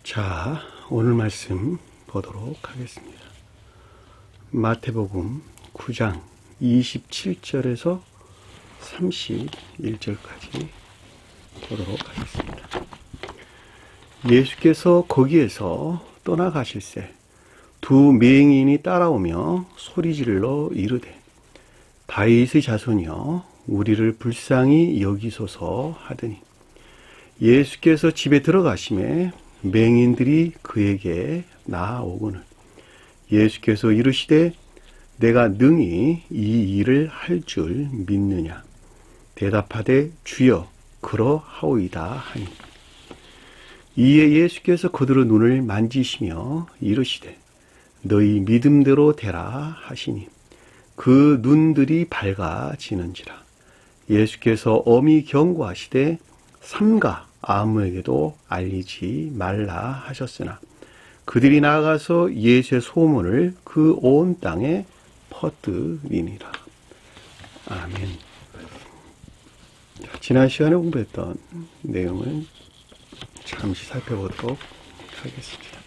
자, 오늘 말씀 보도록 하겠습니다. 마태복음 9장 27절에서 31절까지 보도록 하겠습니다. 예수께서 거기에서 떠나가실새 두 맹인이 따라오며 소리질러 이르되 다윗의 자손이여 우리를 불쌍히 여기소서 하더니 예수께서 집에 들어가심에 맹인들이 그에게 나아오거늘 예수께서 이르시되 내가 능히 이 일을 할 줄 믿느냐 대답하되 주여 그러하오이다 하니 이에 예수께서 그들의 눈을 만지시며 이르시되 너희 믿음대로 되라 하시니 그 눈들이 밝아지는지라. 예수께서 엄히 경고하시되 삼가 아무에게도 알리지 말라 하셨으나 그들이 나아가서 예수의 소문을 그 온 땅에 퍼뜨리니라. 아멘. 지난 시간에 공부했던 내용을 잠시 살펴보도록 하겠습니다.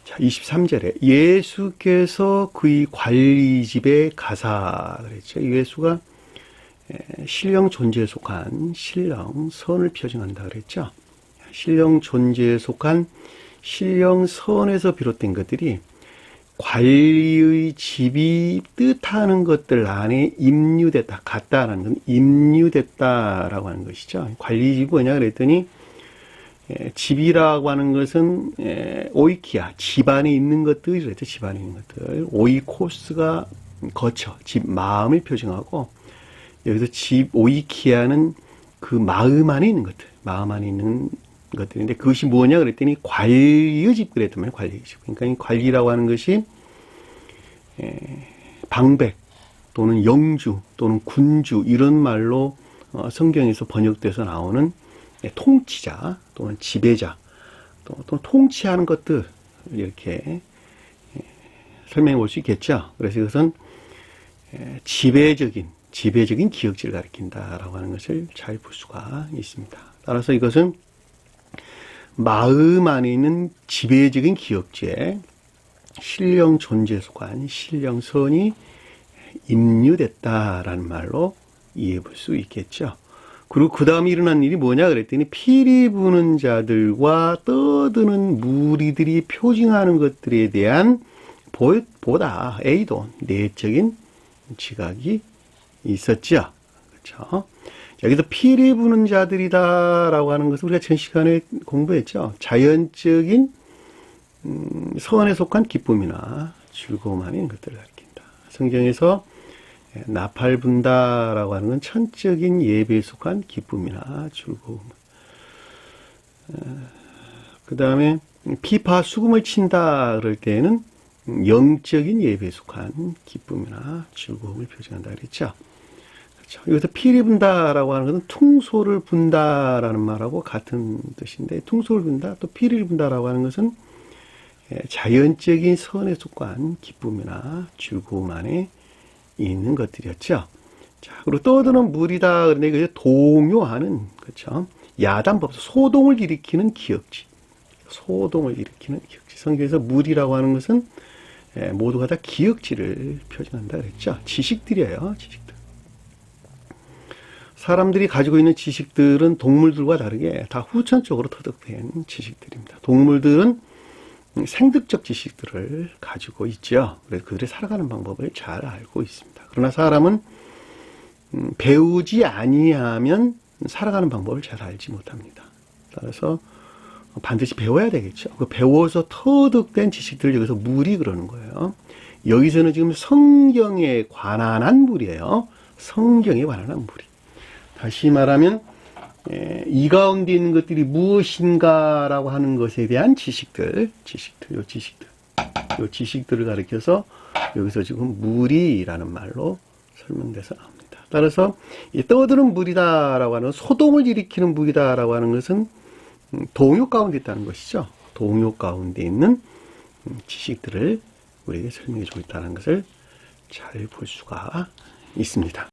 자, 23절에 예수께서 그의 관리집에 가사 그랬죠. 예수가 신령 존재에 속한 신령 선을 표징한다 그랬죠. 신령 존재에 속한 신령 선에서 비롯된 것들이 관리의 집이 뜻하는 것들 안에 임류됐다, 갔다라는 건 임류됐다라고 하는 것이죠. 관리집이 뭐냐 그랬더니 집이라고 하는 것은 오이키아, 집안에 있는 것들이랬죠. 집안에 있는 것들. 오이코스가 거처, 집 마음을 표징하고 여기서 집 오이키아는 그 마음 안에 있는 것들, 마음 안에 있는 것들인데 그것이 뭐냐 그랬더니 관리의 집 그랬단 말이에요. 관리의 집. 그러니까 이 관리라고 하는 것이 방백 또는 영주 또는 군주 이런 말로 성경에서 번역돼서 나오는 통치자 또는 지배자 또는 통치하는 것들 이렇게 설명해 볼 수 있겠죠. 그래서 이것은 지배적인 기억지를 가리킨다라고 하는 것을 잘 볼 수가 있습니다. 따라서 이것은 마음 안에 있는 지배적인 기억지에 신령 존재에 속한 신령선이 임류됐다라는 말로 이해해 볼 수 있겠죠. 그리고 그 다음에 일어난 일이 뭐냐 그랬더니 피리 부는 자들과 떠드는 무리들이 표징하는 것들에 대한 보다 A도 내적인 지각이 있었죠. 그렇죠. 여기서 피리 부는 자들이다라고 하는 것을 우리가 전 시간에 공부했죠. 자연적인 선에 속한 기쁨이나 즐거움 안에 있는 것들을 가리킨다. 성경에서 나팔 분다라고 하는 건 천적인 예배에 속한 기쁨이나 즐거움. 그 다음에 피파 수금을 친다 그럴 때에는 영적인 예배에 속한 기쁨이나 즐거움을 표현한다 그랬죠. 그렇죠. 여기서 피리 분다라고 하는 것은 퉁소를 분다라는 말하고 같은 뜻인데 퉁소를 분다 또 피리를 분다라고 하는 것은 자연적인 선에 속한 기쁨이나 즐거움 안에 있는 것들이었죠. 자, 그리고 떠드는 물이다 그런데 이게 동요하는 그렇죠. 야단법 소동을 일으키는 기억지. 소동을 일으키는 기억지. 성경에서 물이라고 하는 것은 모두가 다 기억지를 표현한다 그랬죠. 지식들이에요. 지식들. 사람들이 가지고 있는 지식들은 동물들과 다르게 다 후천적으로 터득된 지식들입니다. 동물들은 생득적 지식들을 가지고 있죠. 그래서 그들이 살아가는 방법을 잘 알고 있습니다. 그러나 사람은 배우지 아니하면 살아가는 방법을 잘 알지 못합니다. 따라서 반드시 배워야 되겠죠. 그 배워서 터득된 지식들을 여기서 물이 그러는 거예요. 여기서는 지금 성경에 관한 한 물이에요. 성경에 관한 한 물이. 다시 말하면 이 가운데 있는 것들이 무엇인가라고 하는 것에 대한 요 지식들을 가리켜서 여기서 지금 물이라는 말로 설명돼서 나옵니다. 따라서 이 떠드는 물이다라고 하는 소동을 일으키는 물이다라고 하는 것은 동요 가운데 있다는 것이죠. 동요 가운데 있는 지식들을 우리에게 설명해 주고 있다는 것을 잘 볼 수가 있습니다.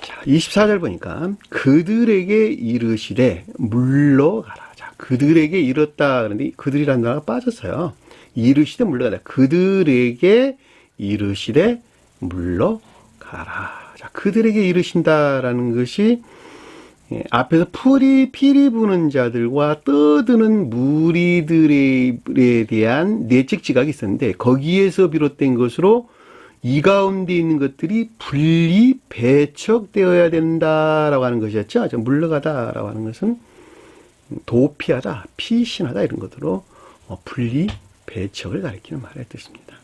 자, 24절 보니까 그들에게 이르시되 물러가라. 자, 그들에게 이뤘다. 그런데 그들이라는 단어가 빠졌어요. 이르시되 물러가라. 그들에게 이르시되 물러가라. 자, 그들에게 이르신다라는 것이 앞에서 피리 부는 자들과 떠드는 무리들에 대한 내적 지각이 있었는데 거기에서 비롯된 것으로 이 가운데 있는 것들이 분리 배척되어야 된다라고 하는 것이었죠. 물러가다라고 하는 것은 도피하다, 피신하다 이런 것으로 분리 배척을 가리키는 말의 뜻입니다.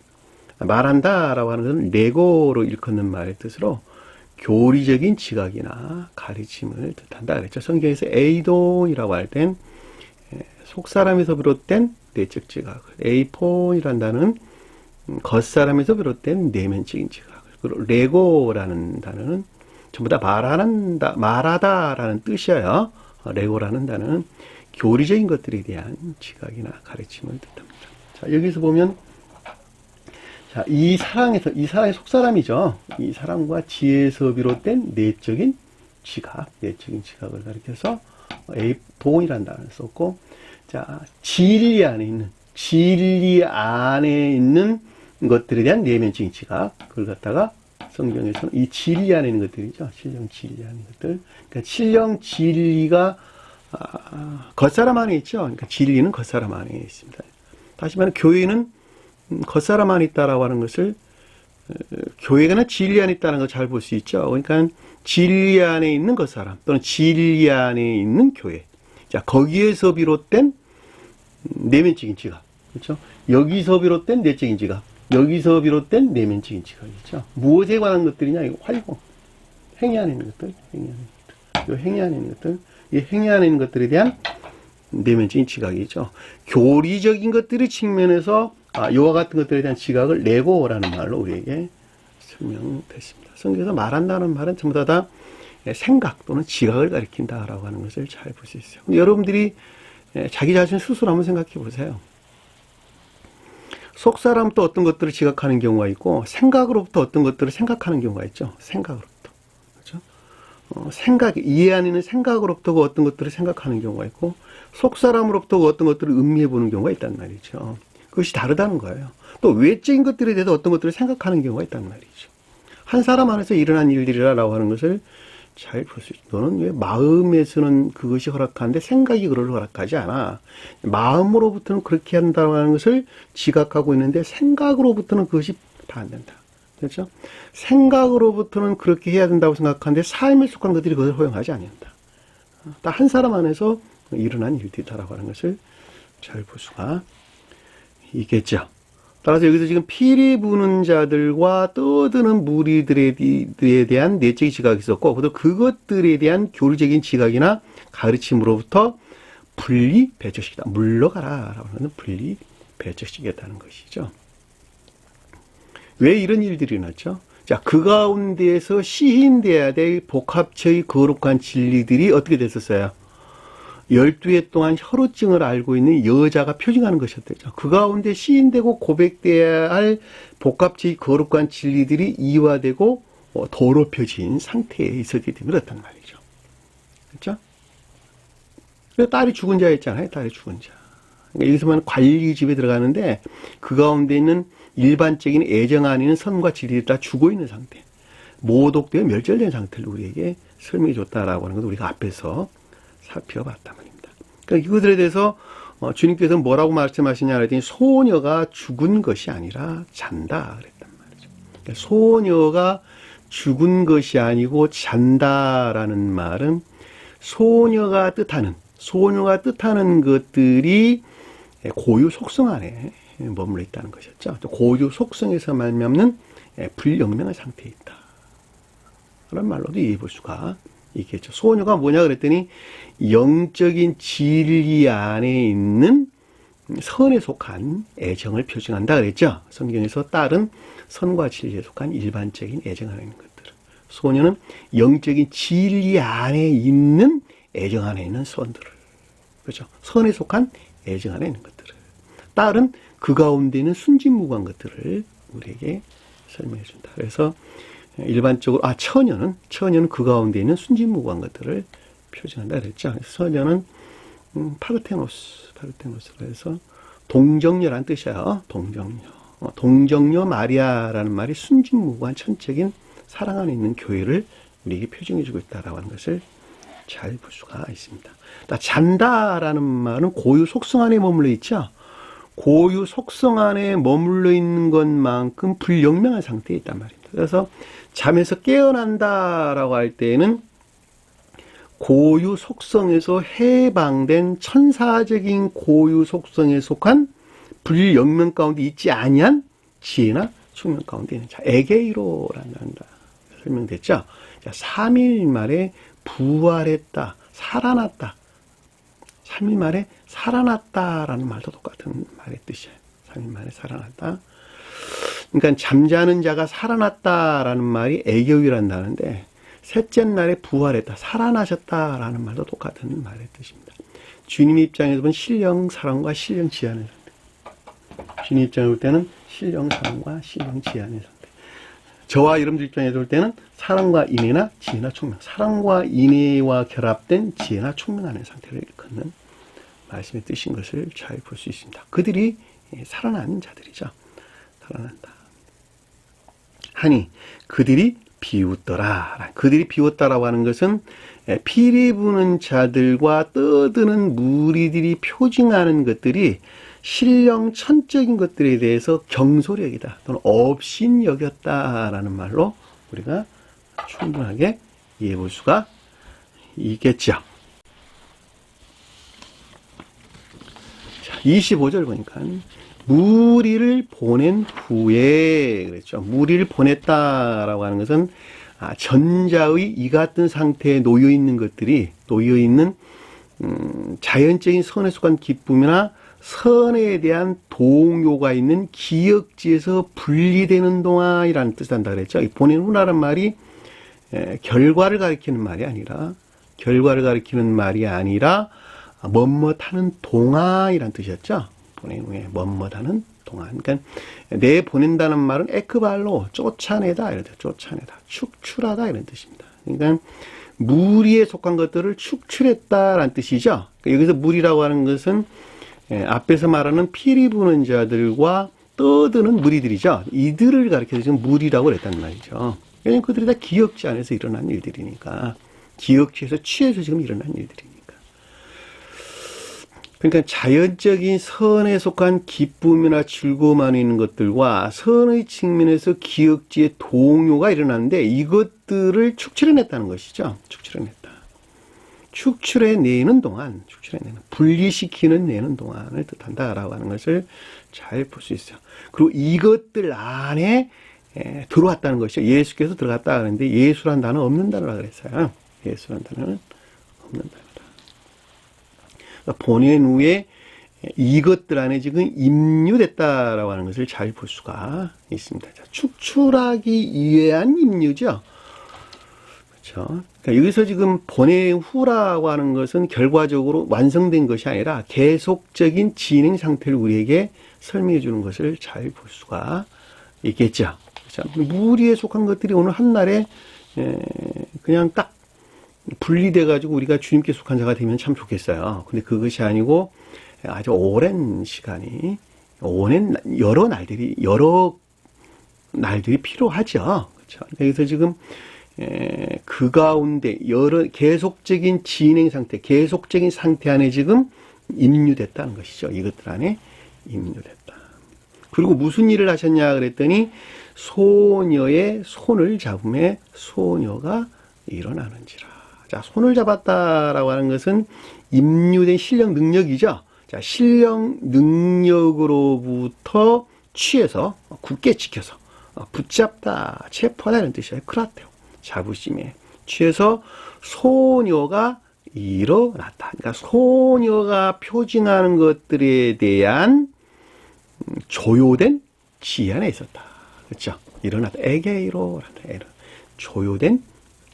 말한다라고 하는 것은 레고로 일컫는 말의 뜻으로 교리적인 지각이나 가르침을 뜻한다 그랬죠. 성경에서 에이돈이라고 할 땐 속사람에서 비롯된 내적 지각을, 에이폰이라는 단어는 겉사람에서 비롯된 내면적인 지각을, 그리고 레고라는 단어는 전부 다 말하다라는 뜻이에요. 레고라는 단어는 교리적인 것들에 대한 지각이나 가르침을 뜻합니다. 자, 여기서 보면 자, 이 사랑의 속사람이죠. 이 사랑과 지혜에서 비롯된 내적인 지각을 가리켜서 에이본이라는 단어를 썼고, 자, 진리 안에 있는 것들에 대한 내면적인 지각, 그걸 갖다가 성경에서는 이 진리 안에 있는 것들이죠. 신령 진리 안에 있는 것들. 그러니까 신령 진리가 겉사람 안에 있죠. 그러니까 진리는 겉사람 안에 있습니다. 다시 말하면 교회는 겉사람 안에 있다라고 하는 것을 교회가 진리 안에 있다는 걸 잘 볼 수 있죠. 그러니까 진리 안에 있는 겉사람 또는 진리 안에 있는 교회. 자, 거기에서 비롯된 내면적인 지각. 그렇죠? 여기서 비롯된 내적인 지각. 여기서 비롯된 내면적인 지각이죠. 무엇에 관한 것들이냐? 이거 활동. 행위 안에 있는 것들. 이 행위 안에 있는 것들. 이 행위 안에 있는 것들에 대한 내면적인 지각이죠. 교리적인 것들의 측면에서 이와 같은 것들에 대한 지각을 레고라는 말로 우리에게 설명됐습니다. 성경에서 말한다는 말은 전부 다 생각 또는 지각을 가리킨다라고 하는 것을 잘 볼 수 있어요. 여러분들이 자기 자신 스스로 한번 생각해 보세요. 속사람부터 어떤 것들을 지각하는 경우가 있고 생각으로부터 어떤 것들을 생각하는 경우가 있죠. 생각으로부터. 그렇죠? 이해 안 있는 생각으로부터 어떤 것들을 생각하는 경우가 있고 속사람으로부터 어떤 것들을 음미해 보는 경우가 있단 말이죠. 그것이 다르다는 거예요. 또 외적인 것들에 대해서 어떤 것들을 생각하는 경우가 있단 말이죠. 한 사람 안에서 일어난 일들이라고 하는 것을 잘 볼 수 있죠. 너는 왜 마음에서는 그것이 허락하는데 생각이 그걸 허락하지 않아. 마음으로부터는 그렇게 한다고 하는 것을 지각하고 있는데 생각으로부터는 그것이 다 안 된다. 그렇죠? 생각으로부터는 그렇게 해야 된다고 생각하는데 삶에 속한 것들이 그것을 허용하지 않는다. 딱 한 사람 안에서 일어난 일들이다라고 하는 것을 잘 볼 수가 있겠죠. 따라서 여기서 지금 피리 부는 자들과 떠드는 무리들에 대한 내적인 지각이 있었고, 그리고 그것들에 대한 교리적인 지각이나 가르침으로부터 분리 배척시키다. 물러가라. 라고 하는 분리 배척시키겠다는 것이죠. 왜 이런 일들이 일어났죠? 자, 그 가운데에서 시인돼야 될 복합체의 거룩한 진리들이 어떻게 됐었어요? 12해 동안 혈우증을 앓고 있는 여자가 표징하는 것이었대죠. 그 가운데 시인되고 고백돼야 할 복합체의 거룩한 진리들이 이화되고 더럽혀진 상태에 있었기 때문에 그렇단 말이죠. 그렇죠? 그래서 딸이 죽은 자였잖아요. 딸이 죽은 자. 그러니까 여기서 보면 관리집에 들어가는데 그 가운데 있는 일반적인 애정 아닌 선과 진리들이 다 죽어있는 상태. 모독되어 멸절된 상태를 우리에게 설명해 줬다라고 하는 것을 우리가 앞에서 살펴봤단 말입니다. 그러니까 이것들에 대해서 주님께서 뭐라고 말씀하시냐 그랬더니 소녀가 죽은 것이 아니라 잔다 그랬단 말이죠. 그러니까 소녀가 죽은 것이 아니고 잔다라는 말은 소녀가 뜻하는 것들이 고유 속성 안에 머물러 있다는 것이었죠. 고유 속성에서 말미암는 불영명한 상태에 있다. 그런 말로도 이해해 볼 수가 있겠죠. 소녀가 뭐냐 그랬더니 영적인 진리 안에 있는 선에 속한 애정을 표징한다 그랬죠. 성경에서 딸은 선과 진리에 속한 일반적인 애정 안에 있는 것들. 소녀는 영적인 진리 안에 있는 애정 안에 있는 선들을, 그렇죠. 선에 속한 애정 안에 있는 것들을. 딸은 그 가운데 있는 순진무구한 것들을 우리에게 설명해 준다. 그래서 일반적으로 처녀는 그 가운데 있는 순진무구한 것들을 표징한다 그랬죠. 처녀는 파르테노스로 해서 동정녀란 뜻이야. 동정녀 마리아라는 말이 순진무구한 천적인 사랑 안에 있는 교회를 우리에게 표징해주고 있다라고 하는 것을 잘 볼 수가 있습니다. 잔다라는 말은 고유 속성 안에 머물러 있죠. 고유 속성 안에 머물러 있는 것만큼 불영명한 상태에 있단 말입니다. 그래서 잠에서 깨어난다라고 할 때에는 고유 속성에서 해방된 천사적인 고유 속성에 속한 불영명 가운데 있지 아니한 지혜나 숙명 가운데 있는 자, 에게이로라는 단다 설명됐죠. 자, 3일 만에 부활했다, 살아났다. 3일 만에 살아났다라는 말도 똑같은 말의 뜻이에요. 3일 만에 살아났다. 그러니까 잠자는 자가 살아났다라는 말이 에게오이라는 단어인데 셋째 날에 부활했다, 살아나셨다라는 말도 똑같은 말의 뜻입니다. 주님 입장에서 보면 신령 사랑과 신령 지안의 상태. 주님 입장에 볼 때는 신령 사랑과 신령 지안의 상태. 저와 여러분들 입장에서 볼 때는 사랑과 인애나 지혜나 총명, 사랑과 인애와 결합된 지혜나 총명하는 상태를 일컫는 말씀의 뜻인 것을 잘 볼 수 있습니다. 그들이 살아난 자들이죠. 살아난다. 하니 그들이 비웃더라. 그들이 비웃다라고 하는 것은 피리 부는 자들과 떠드는 무리들이 표징하는 것들이 신령 천적인 것들에 대해서 경솔여기다 또는 업신여겼다라는 말로 우리가 충분하게 이해해 볼 수가 있겠죠. 자, 25절 보니까 무리를 보낸 후에 그랬죠. 무리를 보냈다라고 하는 것은 전자의 이 같은 상태에 놓여 있는 것들이 놓여 있는 자연적인 선에 속한 기쁨이나 선에 대한 동요가 있는 기역지에서 분리되는 동안이라는 뜻을 한다 그랬죠. 이 보낸 후라는 말이 결과를 가리키는 말이 아니라 멋멋하는 동안이라는 뜻이었죠. 보낸 후에 멋멋하는 동안. 그러니까 내 보낸다는 말은 에크발로 쫓아내다 이런 뜻, 쫓아내다, 축출하다 이런 뜻입니다. 그러니까 무리에 속한 것들을 축출했다라는 뜻이죠. 그러니까 여기서 무리라고 하는 것은 앞에서 말하는 피리 부는 자들과 떠드는 무리들이죠. 이들을 가리켜서 지금 무리라고 그랬단 말이죠. 왜냐하면 그들이 다 기역지 안에서 일어난 일들이니까. 기역지에서 취해서 지금 일어난 일들이니까. 그러니까 자연적인 선에 속한 기쁨이나 즐거움 안에 있는 것들과 선의 측면에서 기역지의 동요가 일어나는데 이것들을 축출해냈다는 것이죠. 축출해내는 동안, 분리시키는 내는 동안을 뜻한다라고 하는 것을 잘 볼 수 있어요. 그리고 이것들 안에 들어왔다는 것이죠. 예수께서 들어갔다 하는데 예수란 단어 없는 단어라고 그랬어요. 예수란 단어는 없는 단어다. 그러니까 보낸 후에 이것들 안에 지금 임류됐다라고 하는 것을 잘 볼 수가 있습니다. 자, 축출하기 위한 임류죠. 그렇죠. 그러니까 여기서 지금 보낸 후라고 하는 것은 결과적으로 완성된 것이 아니라 계속적인 진행 상태를 우리에게 설명해 주는 것을 잘 볼 수가 있겠죠. 그렇죠? 무리에 속한 것들이 오늘 한날에 그냥 딱 분리돼 가지고 우리가 주님께 속한 자가 되면 참 좋겠어요. 근데 그것이 아니고 아주 오랜 시간이 여러 날들이 필요하죠. 그렇죠. 그래서 지금 그 가운데 계속적인 진행 상태, 계속적인 상태 안에 지금 임류됐다는 것이죠. 이것들 안에 임류됐다. 그리고 무슨 일을 하셨냐 그랬더니 소녀의 손을 잡음에 소녀가 일어나는지라. 자, 손을 잡았다라고 하는 것은 임류된 신령 능력이죠. 자, 신령 능력으로부터 취해서 굳게 지켜서 붙잡다, 체포하다 이런 뜻이에요. 크라테오. 자부심에 취해서 소녀가 일어났다. 그러니까 소녀가 표징하는 것들에 대한 조요된 지혜 안에 있었다. 그렇죠? 일어났다. 에게이로란다. 조요된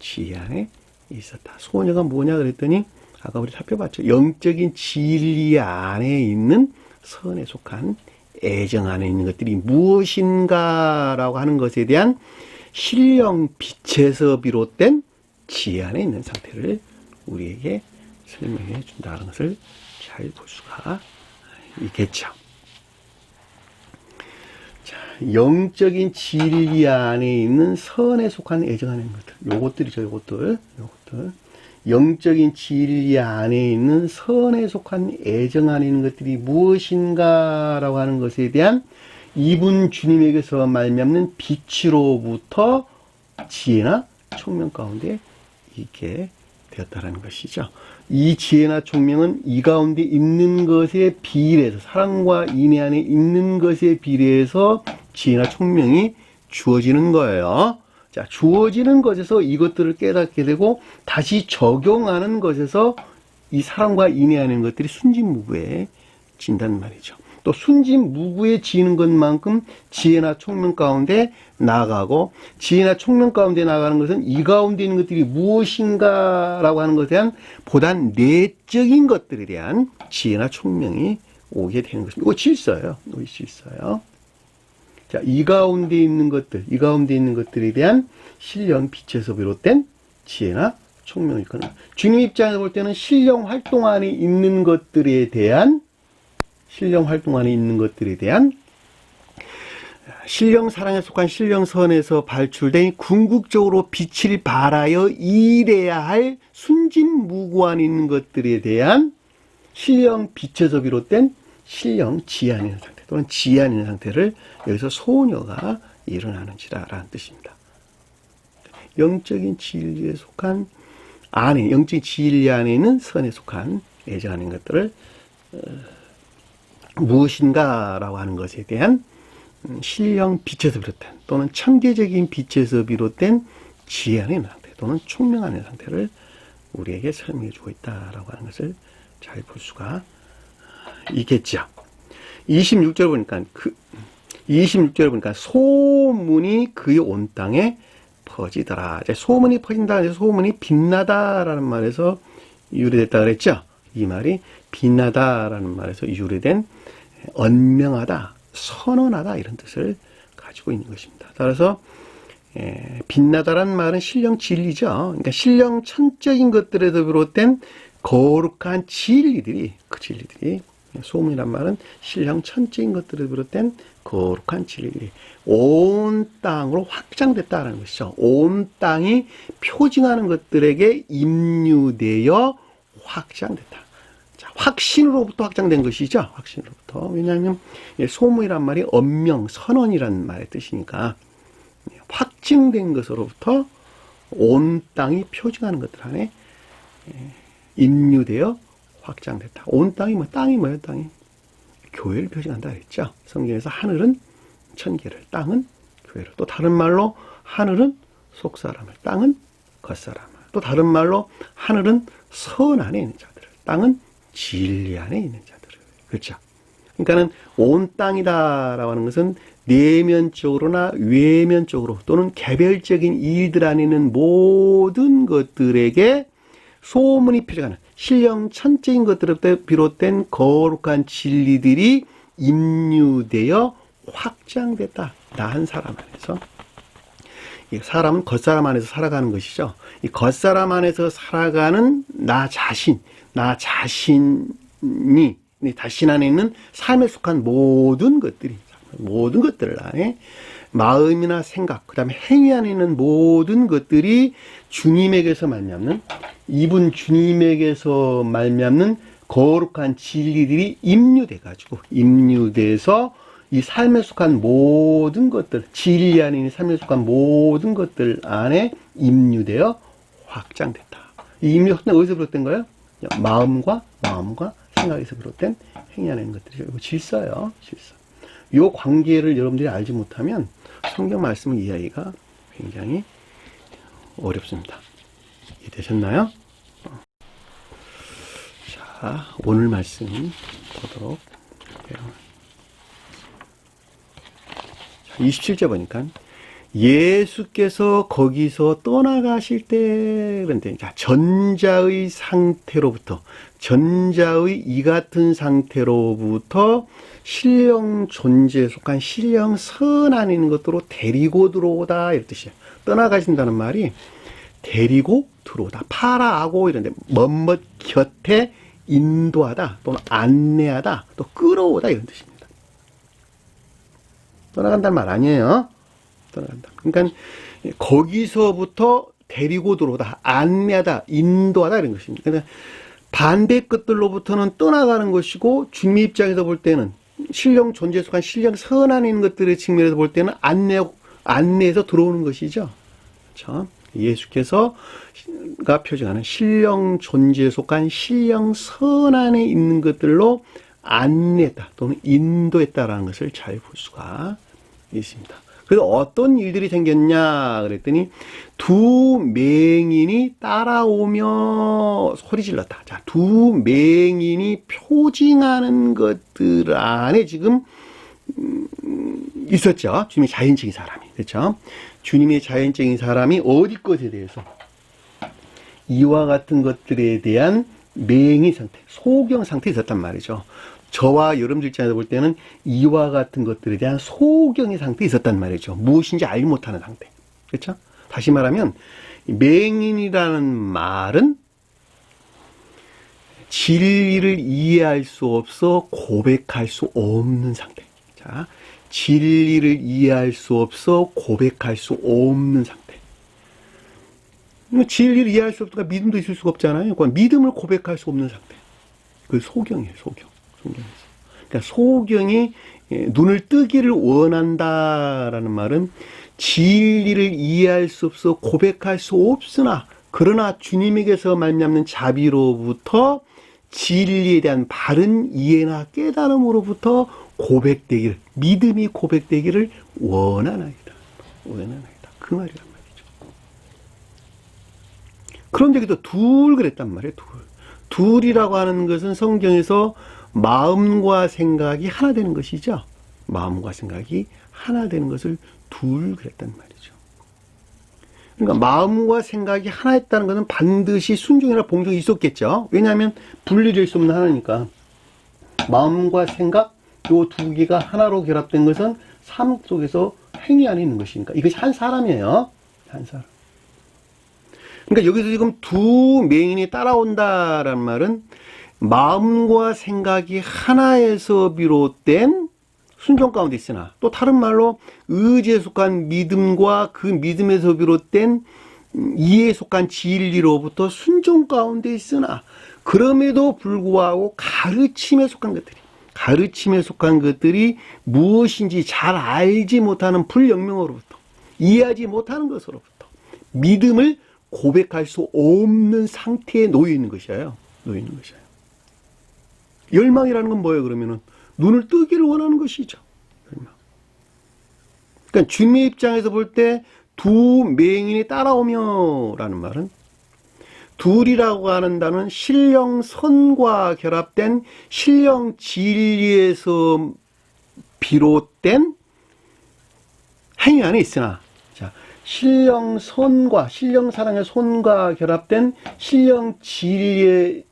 지혜 안에 있었다. 소녀가 뭐냐 그랬더니 아까 우리 살펴봤죠. 영적인 진리 안에 있는 선에 속한 애정 안에 있는 것들이 무엇인가라고 하는 것에 대한 신령 빛에서 비롯된 지혜 안에 있는 상태를 우리에게 설명해 준다는 것을 잘 볼 수가 있겠죠. 자, 영적인 진리 안에 있는 선에 속한 애정하는 것들. 요것들이죠, 요것들. 영적인 진리 안에 있는 선에 속한 애정 안에 있는 것들이 무엇인가라고 하는 것에 대한 이분 주님에게서 말미암는 빛으로부터 지혜나 총명 가운데 있게 되었다라는 것이죠. 이 지혜나 총명은 이 가운데 있는 것에 비례해서, 사랑과 인애 안에 있는 것에 비례해서 지혜나 총명이 주어지는 거예요. 자, 주어지는 것에서 이것들을 깨닫게 되고 다시 적용하는 것에서 이 사랑과 인애 안에 있는 것들이 순진무구해진단 말이죠. 또 순진무구해지는 것만큼 지혜나 총명 가운데 나아가고, 지혜나 총명 가운데 나아가는 것은 이 가운데 있는 것들이 무엇인가라고 하는 것에 대한 보다 내적인 것들에 대한 지혜나 총명이 오게 되는 것입니다. 이거 질서예요. 이거 질서예요. 자, 이 가운데 있는 것들에 대한 신령 빛에서 비롯된 지혜나 총명일 거나, 주님 입장에서 볼 때는 신령 활동 안에 있는 것들에 대한 신령 사랑에 속한 신령선에서 발출된 궁극적으로 빛을 발하여 일해야 할 순진무구 안에 있는 것들에 대한 신령 빛에서 비롯된 신령 지혜 안에 있는 상태, 또는 지혜 안에 있는 상태를 여기서 소녀가 일어나는지라라는 뜻입니다. 영적인 진리에 속한 안에, 영적인 진리 안에 있는 선에 속한 애정 안에 있는 것들을 무엇인가라고 하는 것에 대한 신령 빛에서 비롯된, 또는 천계적인 빛에서 비롯된 지혜 안에 있는 상태, 또는 총명 안에 있는 상태를 우리에게 설명해 주고 있다라고 하는 것을 잘 볼 수가 있겠죠. 26절 보니까 소문이 그의 온 땅에 퍼지더라. 소문이 퍼진다. 소문이 빛나다라는 말에서 유래됐다 그랬죠. 이 말이 빛나다라는 말에서 유래된 언명하다, 선언하다 이런 뜻을 가지고 있는 것입니다. 따라서 빛나다라는 말은 신령 진리죠. 그러니까 신령 천적인 것들에서 비롯된 거룩한 진리들이, 그 진리들이, 소문이란 말은 신령 천적인 것들을 비롯된 거룩한 진리들이 온 땅으로 확장됐다는 것이죠. 온 땅이 표징하는 것들에게 임류되어 확장됐다. 자, 확신으로부터 확장된 것이죠. 확신으로부터. 왜냐하면 소문이란 말이 언명, 선언이란 말의 뜻이니까 확증된 것으로부터 온 땅이 표징하는 것들 안에 임류되어 확장됐다. 온 땅이 땅이 뭐예요? 땅이 교회를 표징한다 그랬죠. 성경에서 하늘은 천계를, 땅은 교회를. 또 다른 말로 하늘은 속사람을, 땅은 겉사람을. 또 다른 말로 하늘은 선 안에 있는 자들을, 땅은 진리 안에 있는 자들을. 그렇죠. 그러니까는 온 땅이다라고 하는 것은 내면적으로나 외면적으로 또는 개별적인 일들 안에 있는 모든 것들에게 소문이 표적하는 신령 천적인 것들로부터 비롯된 거룩한 진리들이 임류되어 확장됐다. 나 한 사람 안에서. 이 사람은 겉사람 안에서 살아가는 것이죠. 이 겉사람 안에서 살아가는 나 자신이 자신 안에 있는 삶에 속한 모든 것들 안에 마음이나 생각, 그 다음에 행위 안에 있는 모든 것들이 주님에게서 말미암는, 이분 주님에게서 말미암는 거룩한 진리들이 임류돼서 이 삶에 속한 모든 것들, 진리 안에 있는 삶에 속한 모든 것들 안에 임류되어 확장됐다. 이 임류 확장 어디서 비롯된 거예요? 마음과 생각에서 비롯된 행위 안에 있는 것들이죠. 이거 질서예요. 질서. 이 관계를 여러분들이 알지 못하면 성경 말씀을 이해하기가 굉장히 어렵습니다. 이해되셨나요? 자, 오늘 말씀 보도록 할게요. 27절 보니까 예수께서 거기서 떠나가실 때, 그런데 자, 전자의 이 같은 상태로부터 신령 존재에 속한 신령 선 안에 있는 것으로 데리고 들어오다 이런 뜻이에요. 떠나가신다는 말이 데리고 들어오다, 파라하고 이런데 멋멋 곁에 인도하다 또는 안내하다 또 끌어오다 이런 뜻입니다. 떠나간다는 말 아니에요. 떠나간다. 그러니까 거기서부터 데리고 들어오다, 안내하다, 인도하다 이런 것입니다. 그러니까 반대 것들로부터는 떠나가는 것이고 주님 입장에서 볼 때는 신령 존재에 속한 신령 선 안에 있는 것들의 측면에서 볼 때는 안내해서 들어오는 것이죠. 그렇죠? 예수께서가 표정하는 신령 존재에 속한 신령 선 안에 있는 것들로 안내했다 또는 인도했다라는 것을 잘 볼 수가 있습니다. 그래서 어떤 일들이 생겼냐 그랬더니 두 맹인이 따라오며 소리 질렀다. 자, 두 맹인이 표징하는 것들 안에 지금 있었죠. 주님의 자연적인 사람이. 그렇죠? 주님의 자연적인 사람이 어디 것에 대해서 이와 같은 것들에 대한 맹인 상태, 소경 상태에 있었단 말이죠. 저와 여러분들 입장에서 볼 때는 이와 같은 것들에 대한 소경의 상태에 있었단 말이죠. 무엇인지 알지 못하는 상태. 그렇죠? 다시 말하면 맹인이라는 말은 진리를 이해할 수 없어 고백할 수 없는 상태. 자, 진리를 이해할 수 없어 고백할 수 없는 상태. 진리를 이해할 수 없으니까 믿음도 있을 수가 없잖아요. 그러니까 믿음을 고백할 수 없는 상태. 그 소경이에요, 소경. 그러니까 소경이 눈을 뜨기를 원한다라는 말은 진리를 이해할 수 없어 고백할 수 없으나 그러나 주님에게서 말미암는 자비로부터 진리에 대한 바른 이해나 깨달음으로부터 고백되기를, 믿음이 고백되기를 원하나이다. 원하나이다. 그 말이란 말이죠. 그런데 여기도 둘 그랬단 말이에요. 둘이라고 하는 것은 성경에서 마음과 생각이 하나 되는 것이죠. 마음과 생각이 하나 되는 것을 둘 그랬단 말이죠. 그러니까 마음과 생각이 하나였다는 것은 반드시 순종이나 봉종이 있었겠죠. 왜냐하면 분리될 수 없는 하나니까. 마음과 생각 요 두 개가 하나로 결합된 것은 삶 속에서 행위 안에 있는 것이니까. 이것이 한 사람이에요. 한 사람. 그러니까 여기서 지금 두 맹인이 따라온다라는 말은 마음과 생각이 하나에서 비롯된 순종 가운데 있으나 또 다른 말로 의지에 속한 믿음과 그 믿음에서 비롯된 이해에 속한 진리로부터 순종 가운데 있으나 그럼에도 불구하고 가르침에 속한 것들이 무엇인지 잘 알지 못하는 불영명으로부터 이해하지 못하는 것으로부터 믿음을 고백할 수 없는 상태에 놓여 있는 것이에요. 열망이라는 건 뭐예요, 그러면은? 눈을 뜨기를 원하는 것이죠. 열망. 그러니까 주님의 입장에서 볼 때 두 맹인이 따라오며 라는 말은 둘이라고 하는 단어는 신령선과 결합된 신령 진리에서 비롯된 행위 안에 있으나, 자, 신령선과 신령사랑의 손과 결합된 신령 진리의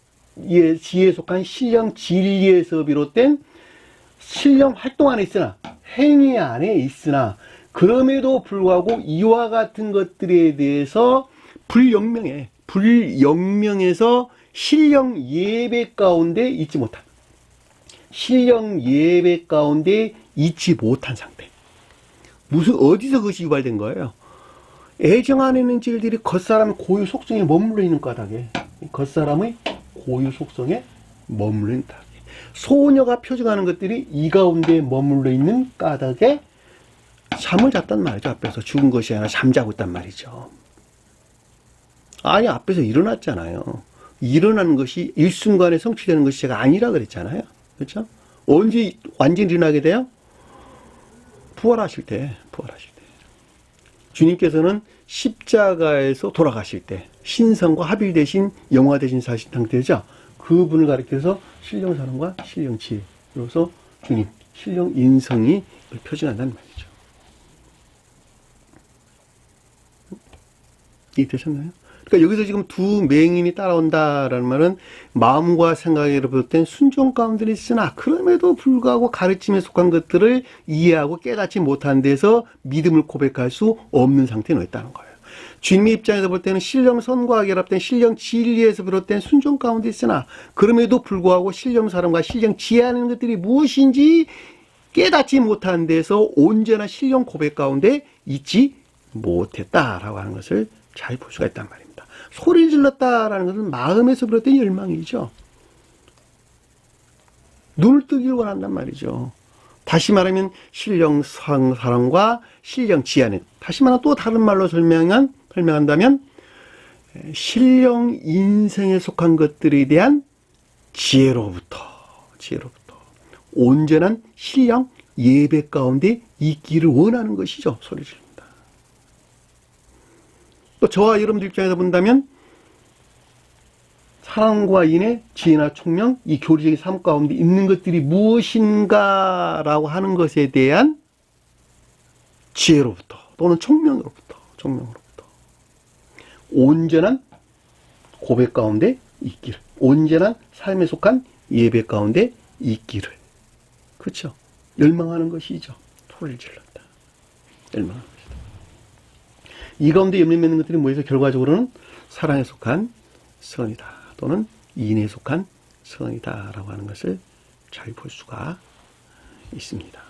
지혜에 속한 신령 진리에서 비롯된 신령 활동 안에 있으나 행위 안에 있으나 그럼에도 불구하고 이와 같은 것들에 대해서 불영명해서 신령 예배 가운데 있지 못한 상태. 어디서 그것이 유발된 거예요? 애정 안에 있는 질들이 겉사람의 고유 속성에 머물러 있는 까닭에 겉사람의 고유 속성에 머물러 있는 까닭에 소녀가 표정하는 것들이 이 가운데 머물러 있는 까닭에 잠을 잤단 말이죠. 앞에서 죽은 것이 아니라 잠자고 있단 말이죠. 아니, 앞에서 일어났잖아요. 일어나는 것이 일순간에 성취되는 것이 제가 아니라 그랬잖아요. 그렇죠? 언제 완전히 일어나게 돼요? 부활하실 때. 주님께서는 십자가에서 돌아가실 때 신성과 합일 대신 영화 대신 사신 상태죠. 그분을 가리켜서 신령사랑과 신령지혜로서 주님, 신령인성이 표징한다는 말이죠. 이해되셨나요? 그러니까 여기서 지금 두 맹인이 따라온다라는 말은 마음과 생각에 비롯된 순종 가운데 있으나 그럼에도 불구하고 가르침에 속한 것들을 이해하고 깨닫지 못한 데서 믿음을 고백할 수 없는 상태에 놓였다는 거예요. 주님의 입장에서 볼 때는 신령 선과 결합된 신령 진리에서 비롯된 순종 가운데 있으나 그럼에도 불구하고 신령 사랑과 신령 지혜하는 것들이 무엇인지 깨닫지 못한 데서 온전한 신령 고백 가운데 있지 못했다라고 하는 것을 잘 볼 수가 있단 말입니다. 소리 질렀다라는 것은 마음에서 비롯된 열망이죠. 눈을 뜨기를 원한단 말이죠. 다시 말하면 신령 사랑과 신령 지혜는, 다시 말하면 또 다른 말로 설명한다면 신령 인생에 속한 것들에 대한 지혜로부터 온전한 신령 예배 가운데 있기를 원하는 것이죠. 소리 지릅니다. 또 저와 여러분들 입장에서 본다면 사랑과 인애, 지혜나 총명, 이 교리적인 삶 가운데 있는 것들이 무엇인가라고 하는 것에 대한 지혜로부터 또는 총명으로부터 온전한 고백 가운데 있기를, 온전한 삶에 속한 예배 가운데 있기를, 그렇죠? 열망하는 것이죠. 소리를 질렀다. 열망하는 것이다. 이 가운데 염려 맺는 것들이 뭐해서 결과적으로는 사랑에 속한 선이다. 또는 인에 속한 선이다라고 하는 것을 잘 볼 수가 있습니다.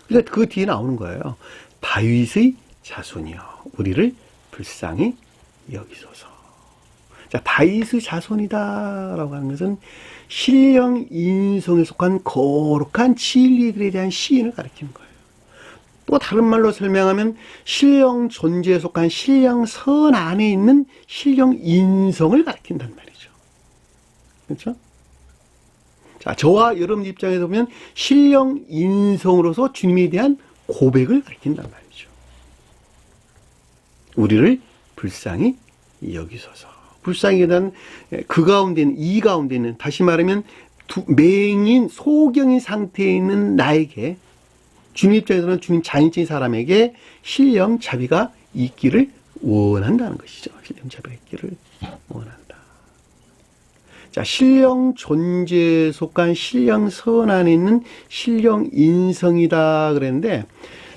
그러니까 그 뒤에 나오는 거예요. 다윗의 자손이여 우리를 불쌍히 여기소서. 자, 다윗의 자손이다라고 하는 것은 신령 인성에 속한 거룩한 진리들에 대한 시인을 가리키는 거예요. 또 다른 말로 설명하면 신령 존재에 속한 신령 선 안에 있는 신령 인성을 가리킨단 말이죠. 그렇죠? 자, 저와 여러분 입장에서 보면 신령 인성으로서 주님에 대한 고백을 가리킨단 말이죠. 우리를 불쌍히 여기소서. 불쌍히 대한 그 가운데는, 이 가운데는, 다시 말하면 맹인, 소경인 상태에 있는 나에게, 주님 입장에서는 주님 자인적인 사람에게 신령 자비가 있기를 원한다는 것이죠. 신령 자비가 있기를 원한다. 자, 신령 존재에 속한 신령 선 안에 있는 신령 인성이다 그랬는데,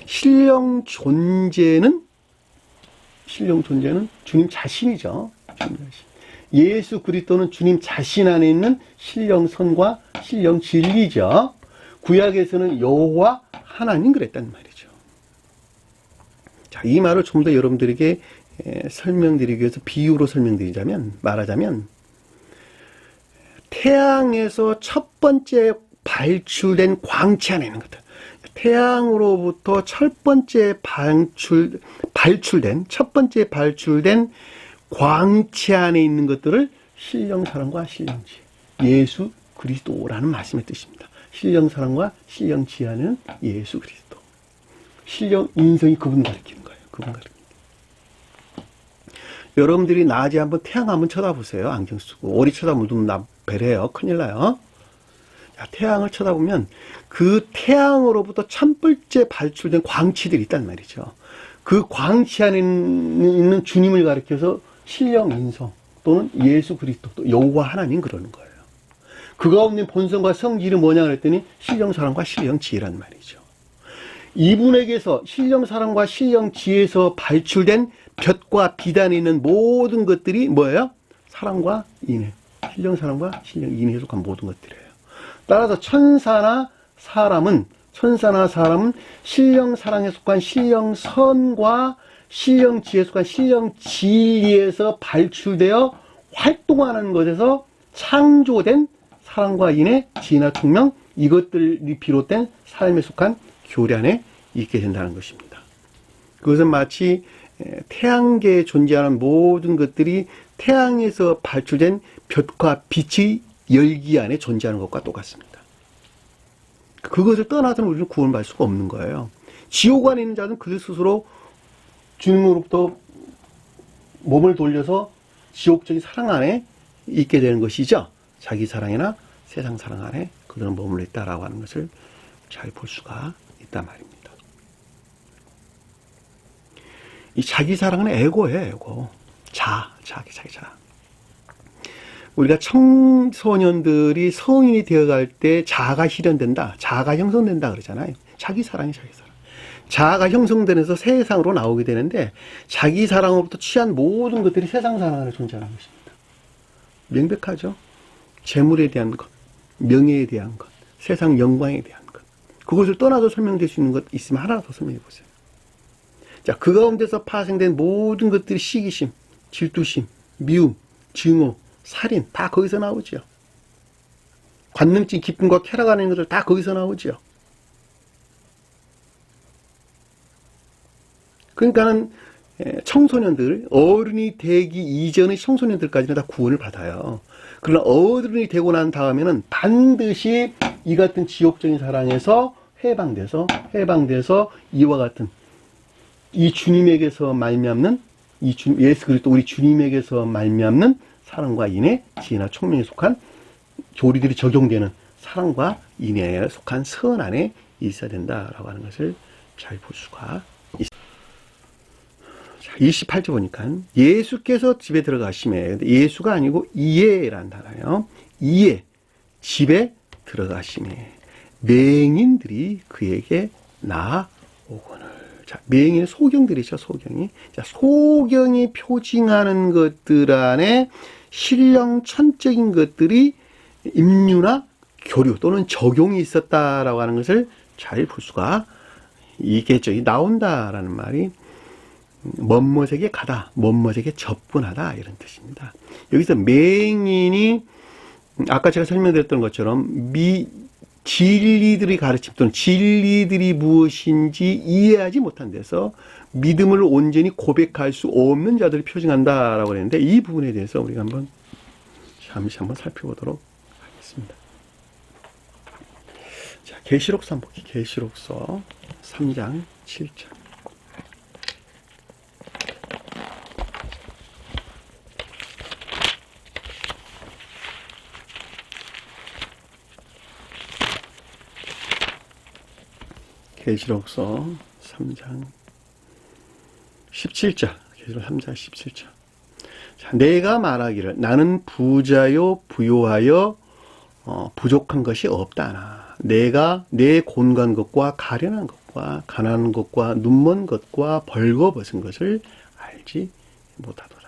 신령 존재는 주님 자신이죠. 주님 자신. 예수 그리스도는 주님 자신 안에 있는 신령 선과 신령 진리죠. 구약에서는 여호와 하나님 그랬단 말이죠. 자, 이 말을 좀 더 여러분들에게 설명드리기 위해서 비유로 말하자면 태양에서 첫 번째 발출된 광채 안에 있는 것들, 태양으로부터 첫 번째 발출된 광채 안에 있는 것들을 신령 사랑과 신령 지혜, 예수 그리스도라는 말씀의 뜻입니다. 신령 사랑과 신령 지혜는 예수 그리스도, 신령 인성이 그분 가리키는 거예요. 그분 가리키는 거예요. 여러분들이 낮에 한번 태양 한번 쳐다보세요. 안경 쓰고. 오리 쳐다보면 눈 배려요. 큰일 나요. 자, 태양을 쳐다보면 그 태양으로부터 첫 번째 발출된 광치들이 있단 말이죠. 그 광치 안에 있는 주님을 가리켜서 신령 인성 또는 예수 그리스도, 또 여호와 하나님 그러는 거예요. 그 가운데 본성과 성질이 뭐냐 그랬더니 신령 사랑과 신령 지혜란 말이죠. 이분에게서 신령 사랑과 신령 지혜에서 발출된 볕과 빛 안에 있는 모든 것들이 뭐예요? 사랑과 인애, 신령 사랑과 신령 인애에 속한 모든 것들이에요. 따라서 천사나 사람은 신령 사랑에 속한 신령 선과 신령 지혜에 속한 신령 진리에서 발출되어 활동하는 것에서 창조된 사랑과 인애, 지혜나 총명, 이것들이 비롯된 삶에 속한 교리 안에 있게 된다는 것입니다. 그것은 마치 태양계에 존재하는 모든 것들이 태양에서 발출된 볕과 빛의 열기 안에 존재하는 것과 똑같습니다. 그것을 떠나서는 우리는 구원받을 수가 없는 거예요. 지옥 안에 있는 자는 그들 스스로 주님으로부터 몸을 돌려서 지옥적인 사랑 안에 있게 되는 것이죠. 자기 사랑이나 세상 사랑 안에 그들은 머물러 있다라고 하는 것을 잘 볼 수가 있단 말입니다. 이 자기 사랑은 에고예요, 에고. 자기 자. 우리가 청소년들이 성인이 되어갈 때 자아가 실현된다, 자아가 형성된다 그러잖아요. 자기 사랑이 자기 사랑. 자아가 형성되면서 세상으로 나오게 되는데 자기 사랑으로부터 취한 모든 것들이 세상 사랑 안에 존재하는 것입니다. 명백하죠? 재물에 대한 것, 명예에 대한 것, 세상 영광에 대한 것. 그것을 떠나서 설명될 수 있는 것 있으면 하나 더 설명해 보세요. 자, 그 가운데서 파생된 모든 것들이 시기심, 질투심, 미움, 증오, 살인 다 거기서 나오죠. 관능증, 기쁨과 쾌락하는 것들 다 거기서 나오죠. 그러니까는 청소년들, 어른이 되기 이전의 청소년들까지는 다 구원을 받아요. 그러나 어른이 되고 난 다음에는 반드시 이 같은 지옥적인 사랑에서 해방돼서 이와 같은 이 주님에게서 말미암는 예수 그리스도 우리 주님에게서 말미암는 사랑과 인애, 지혜나 총명에 속한 교리들이 적용되는 사랑과 인애에 속한 선 안에 있어야 된다라고 하는 것을 잘 볼 수가 있습니다. 28절 보니까 예수께서 집에 들어가시매, 예수가 아니고 이에라는 단어예요. 이에 집에 들어가시매 맹인들이 그에게 나아오거늘. 자, 맹인은 소경들이죠, 소경이. 자, 소경이 표징하는 것들 안에 신령천적인 것들이 임류나 교류 또는 적용이 있었다라고 하는 것을 잘 볼 수가 있겠죠. 이 나온다라는 말이 멋멋에게 가다, 멋멋에게 접근하다 이런 뜻입니다. 여기서 맹인이 아까 제가 설명드렸던 것처럼 진리들이 가르침 또는 진리들이 무엇인지 이해하지 못한 데서 믿음을 온전히 고백할 수 없는 자들을 표징한다라고 했는데 이 부분에 대해서 우리가 잠시 한번 살펴보도록 하겠습니다. 자, 계시록서 한번 볼게요. 계시록서 3장 7절. 계시록서 3장 17절. 계시록 3장 17절. 자, 내가 말하기를 나는 부자요 부요하여 부족한 것이 없다나 내가 내 곤고한 것과 가련한 것과 가난한 것과 눈먼 것과 벌거벗은 것을 알지 못하더라.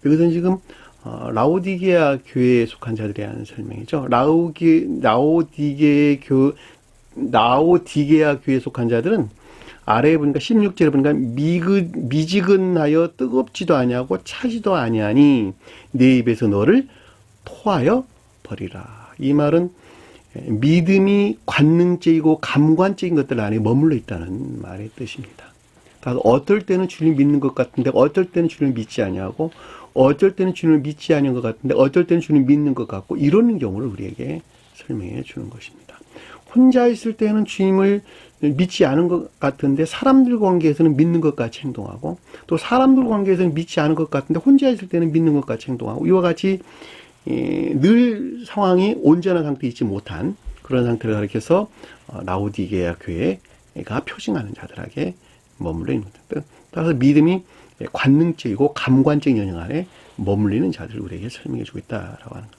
이것은 지금 라오디게아 교회에 속한 자들에 대한 설명이죠. 라오디게아 교회에 속한 자들은 아래에 보니까 16절에 보니까 미지근하여 뜨겁지도 아니하고 차지도 아니하니 내 입에서 너를 토하여 버리라. 이 말은 믿음이 관능적이고 감관적인 것들 안에 머물러 있다는 말의 뜻입니다. 그러니까 어떨 때는 주님 믿는 것 같은데 어떨 때는 주님을 믿지 아니하고 어떨 때는 주님을 믿지 않은 것 같은데 어떨 때는 주님 믿는 것 같고 이러는 경우를 우리에게 설명해 주는 것입니다. 혼자 있을 때는 주님을 믿지 않은 것 같은데 사람들 관계에서는 믿는 것 같이 행동하고 또 사람들 관계에서는 믿지 않은 것 같은데 혼자 있을 때는 믿는 것 같이 행동하고 이와 같이 늘 상황이 온전한 상태에 있지 못한 그런 상태를 가리켜서 라오디게아 교회가 표징하는 자들에게 머물러 있는 것. 따라서 믿음이 관능적이고 감관적 영역 안에 머물리는 자들을 우리에게 설명해 주고 있다라고 하는 것.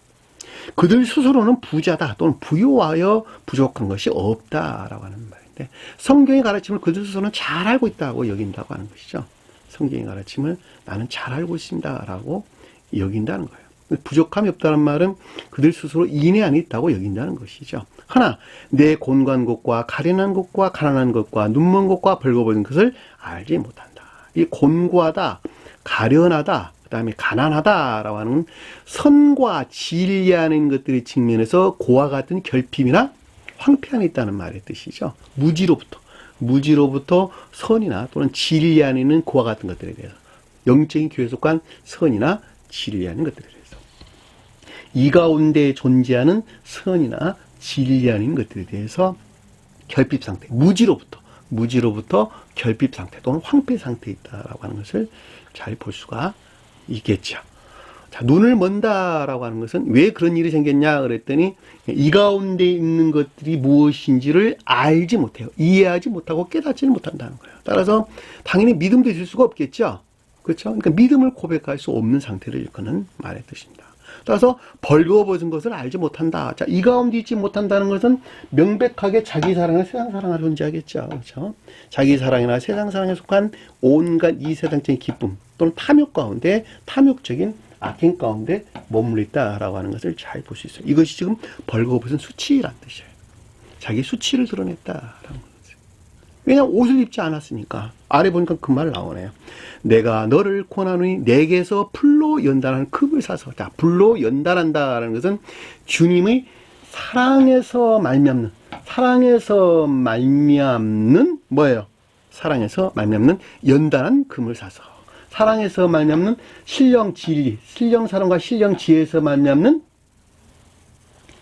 그들 스스로는 부자다 또는 부유하여 부족한 것이 없다라고 하는 말인데 성경의 가르침을 그들 스스로는 잘 알고 있다고 여긴다고 하는 것이죠. 성경의 가르침을 나는 잘 알고 있습니다라고 여긴다는 거예요. 부족함이 없다는 말은 그들 스스로 인해 안에 있다고 여긴다는 것이죠. 하나 내 곤고한 것과 가련한 것과 가난한 것과 눈먼 것과 벌거벗은 것을 알지 못한다. 이 곤고하다, 가련하다, 그 다음에 가난하다라고 하는 선과 진리하는 것들의 측면에서 고와 같은 결핍이나 황폐 안에 있다는 말의 뜻이죠. 무지로부터 선이나 또는 진리 안에 있는 고와 같은 것들에 대해서 영적인 교회에 속한 선이나 진리하는 것들에 대해서 이 가운데 존재하는 선이나 진리하는 것들에 대해서 결핍 상태, 무지로부터 결핍 상태 또는 황폐 상태에 있다라고 하는 것을 잘 볼 수가 있겠죠. 자, 눈을 먼다라고 하는 것은 왜 그런 일이 생겼냐 그랬더니 이 가운데 있는 것들이 무엇인지를 알지 못해요. 이해하지 못하고 깨닫지는 못한다는 거예요. 따라서 당연히 믿음도 있을 수가 없겠죠. 그렇죠? 그러니까 믿음을 고백할 수 없는 상태를 일컫는 말의 뜻입니다. 따라서 벌거벗은 것을 알지 못한다. 자, 이 가운데 있지 못한다는 것은 명백하게 자기 사랑이나 세상 사랑을 존재하겠죠. 그렇죠? 자기 사랑이나 세상 사랑에 속한 온갖 이 세상적인 기쁨 또는 탐욕 가운데 탐욕적인 악행 가운데 머물러 있다라고 하는 것을 잘 볼 수 있어요. 이것이 지금 벌거벗은 수치란 뜻이에요. 자기 수치를 드러냈다라는 거죠. 왜냐하면 옷을 입지 않았으니까. 아래 보니까 그 말 나오네요. 내가 너를 권하노니 내게서 불로 연단하는 금을 사서. 자, 불로 연단한다라는 것은 주님의 사랑에서 말미암는 뭐예요? 사랑에서 말미암는 연단한 금을 사서. 사랑에서 말미암는 신령 진리, 신령 사랑과 신령 지혜에서 말미암는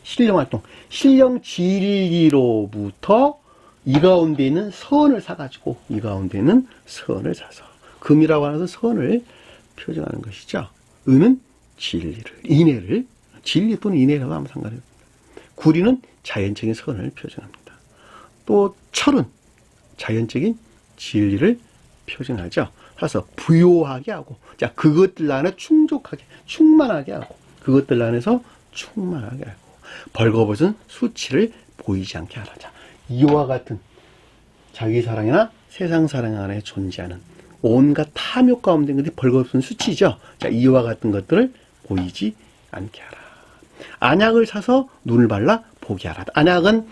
신령 활동, 신령 진리로부터 이 가운데 있는 선을 사가지고 이 가운데 있는 선을 사서 금이라고 하는 것은 선을 표정하는 것이죠. 은은 진리를, 인애를, 진리 또는 인애라고 하면 상관없습니다. 구리는 자연적인 선을 표정합니다. 또 철은 자연적인 진리를 표정하죠. 그래서 부요하게 하고, 자, 그것들 안에 충족하게, 충만하게 하고, 그것들 안에서 충만하게 하고, 벌거벗은 수치를 보이지 않게 하라. 자, 이와 같은 자기 사랑이나 세상 사랑 안에 존재하는 온갖 탐욕 가운데 있는 것이 벌거벗은 수치죠. 자, 이와 같은 것들을 보이지 않게 하라. 안약을 사서 눈을 발라 보게 하라. 안약은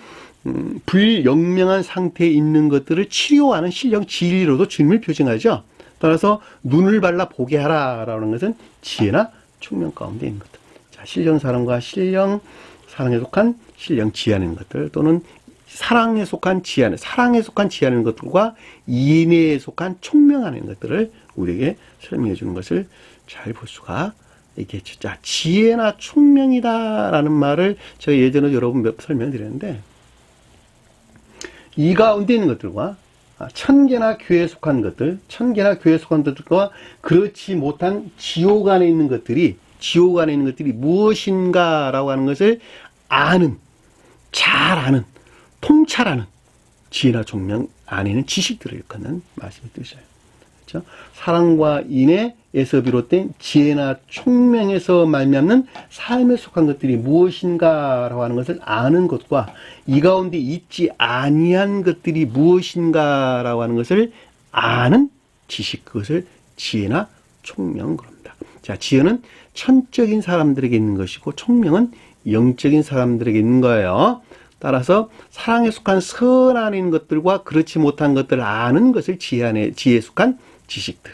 불영명한 상태에 있는 것들을 치료하는 신령 진리로도 주님을 표징하죠. 따라서 눈을 발라 보게 하라라는 것은 지혜나 총명 가운데 있는 것들. 자, 신령 사랑과 신령 사랑에 속한 신령 지혜하는 것들 또는 사랑에 속한 지혜하는, 사랑에 속한 지혜하는 것들과 인애에 속한 총명하는 것들을 우리에게 설명해 주는 것을 잘 볼 수가 있겠죠. 자, 지혜나 총명이다라는 말을 제가 예전에 여러분 몇 번 설명드렸는데 이 가운데 있는 것들과 천계나 교회에 속한 것들, 천계나 교회에 속한 것들과 그렇지 못한 지옥 안에 있는 것들이 무엇인가라고 하는 것을 아는, 잘 아는, 통찰하는 지혜나 총명 안에는 지식들을 일컫는 말씀이 뜻이에요. 그렇죠? 사랑과 인애에서 비롯된 지혜나 총명에서 말미암는 삶에 속한 것들이 무엇인가라고 하는 것을 아는 것과 이 가운데 있지 아니한 것들이 무엇인가라고 하는 것을 아는 지식, 그것을 지혜나 총명 그럽니다. 자, 지혜는 천적인 사람들에게 있는 것이고 총명은 영적인 사람들에게 있는 거예요. 따라서 사랑에 속한 선 안에 있는 것들과 그렇지 못한 것들을 아는 것을 지혜에 속한 지식들.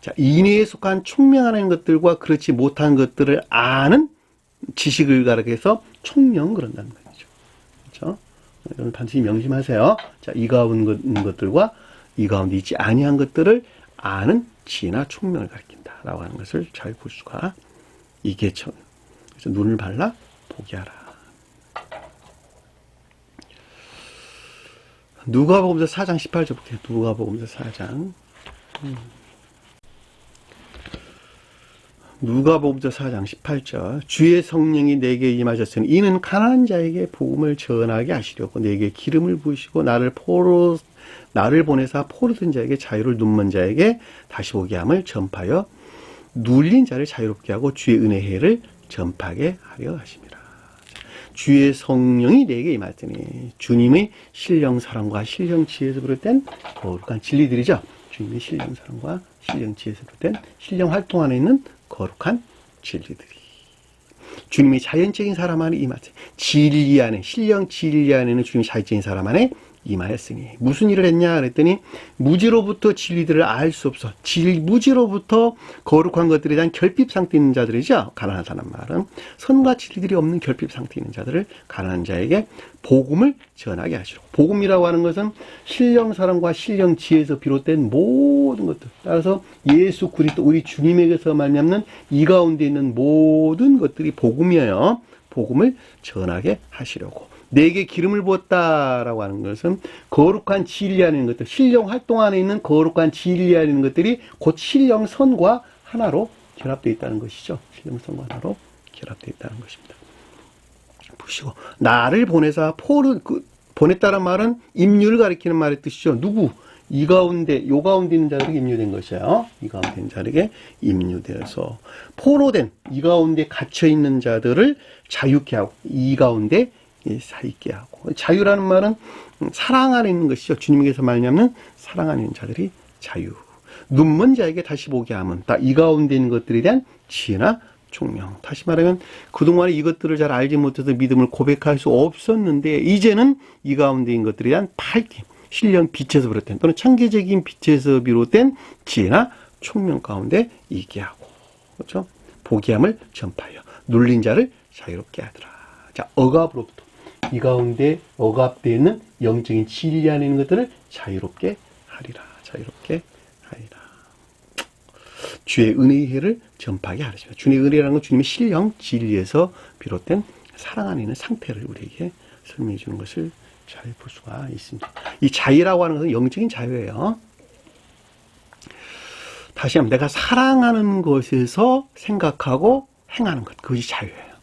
자, 인애에 속한 총명 안에 있는 것들과 그렇지 못한 것들을 아는 지식을 가리켜서 총명 그런다는 거죠. 그렇죠? 여러분 단순히 명심하세요. 자, 이 가운데 있는 것들과 이 가운데 있지 아니한 것들을 아는 지혜나 총명을 가리킨다라고 하는 것을 잘 볼 수가 있겠죠. 그래서 눈을 발라 보게 하라. 누가복음서 4장 18절 볼게요. 누가복음서 4장. 누가복음서 4장 18절. 주의 성령이 내게 임하셨으니 이는 가난한 자에게 복음을 전하게 하시려고 내게 기름을 부으시고 나를 보내사 포로된 자에게 자유를 눈먼 자에게 다시 보게 함을 전파하여 눌린 자를 자유롭게 하고 주의 은혜의 해를 전파하게 하려 하십니다. 주의 성령이 내게 임하더니 주님의 신령 사랑과 신령 지혜에서 비롯된 거룩한 진리들이죠. 주님의 신령 사랑과 신령 지혜에서 비롯된 신령 활동 안에 있는 거룩한 진리들이 주님의 자연적인 사람 안에 임하더니 진리 안에 신령 진리 안에는 주님의 자연적인 사람 안에 임하였으니 무슨 일을 했냐 그랬더니 무지로부터 진리들을 알 수 없어 무지로부터 거룩한 것들에 대한 결핍 상태에 있는 자들이죠. 가난하다는 말은 선과 진리들이 없는 결핍 상태에 있는 자들을 가난한 자에게 복음을 전하게 하시고 복음이라고 하는 것은 신령 사랑과 신령 지혜에서 비롯된 모든 것들 따라서 예수 그리스도 우리 주님에게서 말미암는 이 가운데 있는 모든 것들이 복음이에요. 복음을 전하게 하시려고 내게 기름을 부었다라고 하는 것은 거룩한 진리 안에 있는 것들, 신령 활동 안에 있는 거룩한 진리 안에 있는 것들이 곧 신령 선과 하나로 결합되어 있다는 것이죠. 신령 선과 하나로 결합되어 있다는 것입니다. 보시고 나를 보내사 보냈다는 말은 임유를 가리키는 말의 뜻이죠. 누구? 이 가운데, 요 가운데 있는 자들에게 임류된 것이에요. 이 가운데 있는 자들에게 임류되어서 포로된 이 가운데 갇혀 있는 자들을 자유케 하고 이 가운데 서 있게 하고. 자유라는 말은 사랑 안에 있는 것이죠. 주님께서 말하면 사랑 안에 있는 자들이 자유. 눈먼 자에게 다시 보게 하면 이 가운데 있는 것들에 대한 지혜나 총명. 다시 말하면 그동안에 이것들을 잘 알지 못해서 믿음을 고백할 수 없었는데 이제는 이 가운데 있는 것들에 대한 밝힘, 신령 빛에서 비롯된 또는 창조적인 빛에서 비롯된 지혜나 총명 가운데 있게 하고, 그렇죠? 보게 함을 전파하여 눌린 자를 자유롭게 하더라. 자, 억압으로부터 이 가운데 억압되어 있는 영적인 진리 안에 있는 것들을 자유롭게 하리라. 자유롭게 하리라. 주의 은혜의 해를 전파하게 하시라. 주의 은혜라는 건 주님의 신령 진리에서 비롯된 사랑 안에 있는 상태를 우리에게 설명해 주는 것을 잘 볼 수가 있습니다. 이 자유라고 하는 것은 영적인 자유예요. 다시 한번 내가 사랑하는 것에서 생각하고 행하는 것, 그것이 자유예요.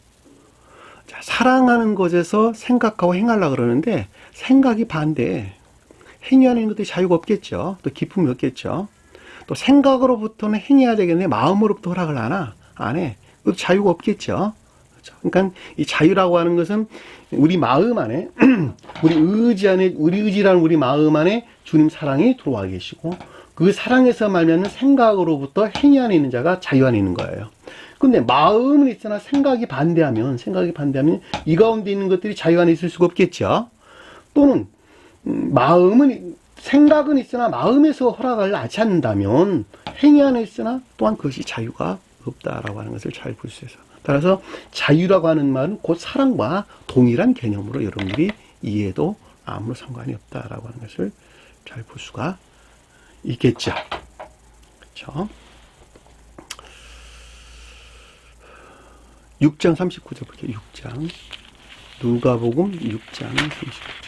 자, 사랑하는 것에서 생각하고 행하려고 그러는데 생각이 반대에 행위 안에 있는 것들이 자유가 없겠죠. 또 기쁨이 없겠죠. 또 생각으로부터는 행해야 되겠네. 마음으로부터 허락을 안 해. 그 자유가 없겠죠. 그렇죠? 그러니까 이 자유라고 하는 것은 우리 마음 안에 우리 의지라는 우리 마음 안에 주님 사랑이 들어와 계시고 그 사랑에서 말미암는 생각으로부터 행위 안에 있는 자가 자유 안에 있는 거예요. 근데 마음은 있으나 생각이 반대하면 이 가운데 있는 것들이 자유 안에 있을 수가 없겠죠. 또는 생각은 있으나 마음에서 허락을 하지 않는다면 행위 안에 있으나 또한 그것이 자유가 없다라고 하는 것을 잘 볼 수 있어요. 따라서 자유라고 하는 말은 곧 사랑과 동일한 개념으로 여러분들이 이해해도 아무런 상관이 없다라고 하는 것을 잘 볼 수가 있겠죠. 그렇죠? 6장 39절 볼게요. 6장 누가복음 6장 39절.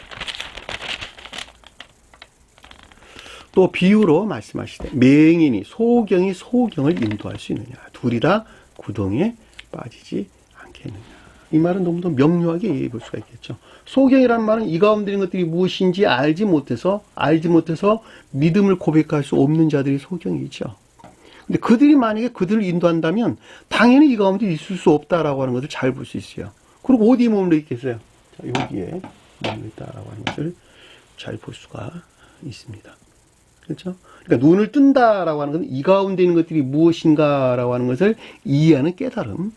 또 비유로 말씀하시되 맹인이 소경이 소경을 인도할 수 있느냐. 둘이 다 구덩이에 빠지지 않겠느냐. 이 말은 너무도 명료하게 이해해 볼 수가 있겠죠. 소경이라는 말은 이 가운데 있는 것들이 무엇인지 알지 못해서 믿음을 고백할 수 없는 자들이 소경이죠. 근데 그들이 만약에 그들을 인도한다면 당연히 이 가운데 있을 수 없다라고 하는 것을 잘 볼 수 있어요. 그리고 어디에 머물러 있겠어요? 자, 여기에 머물러 있다라고 하는 것을 잘 볼 수가 있습니다. 그렇죠? 그러니까 눈을 뜬다라고 하는 것은 이 가운데 있는 것들이 무엇인가라고 하는 것을 이해하는 깨달음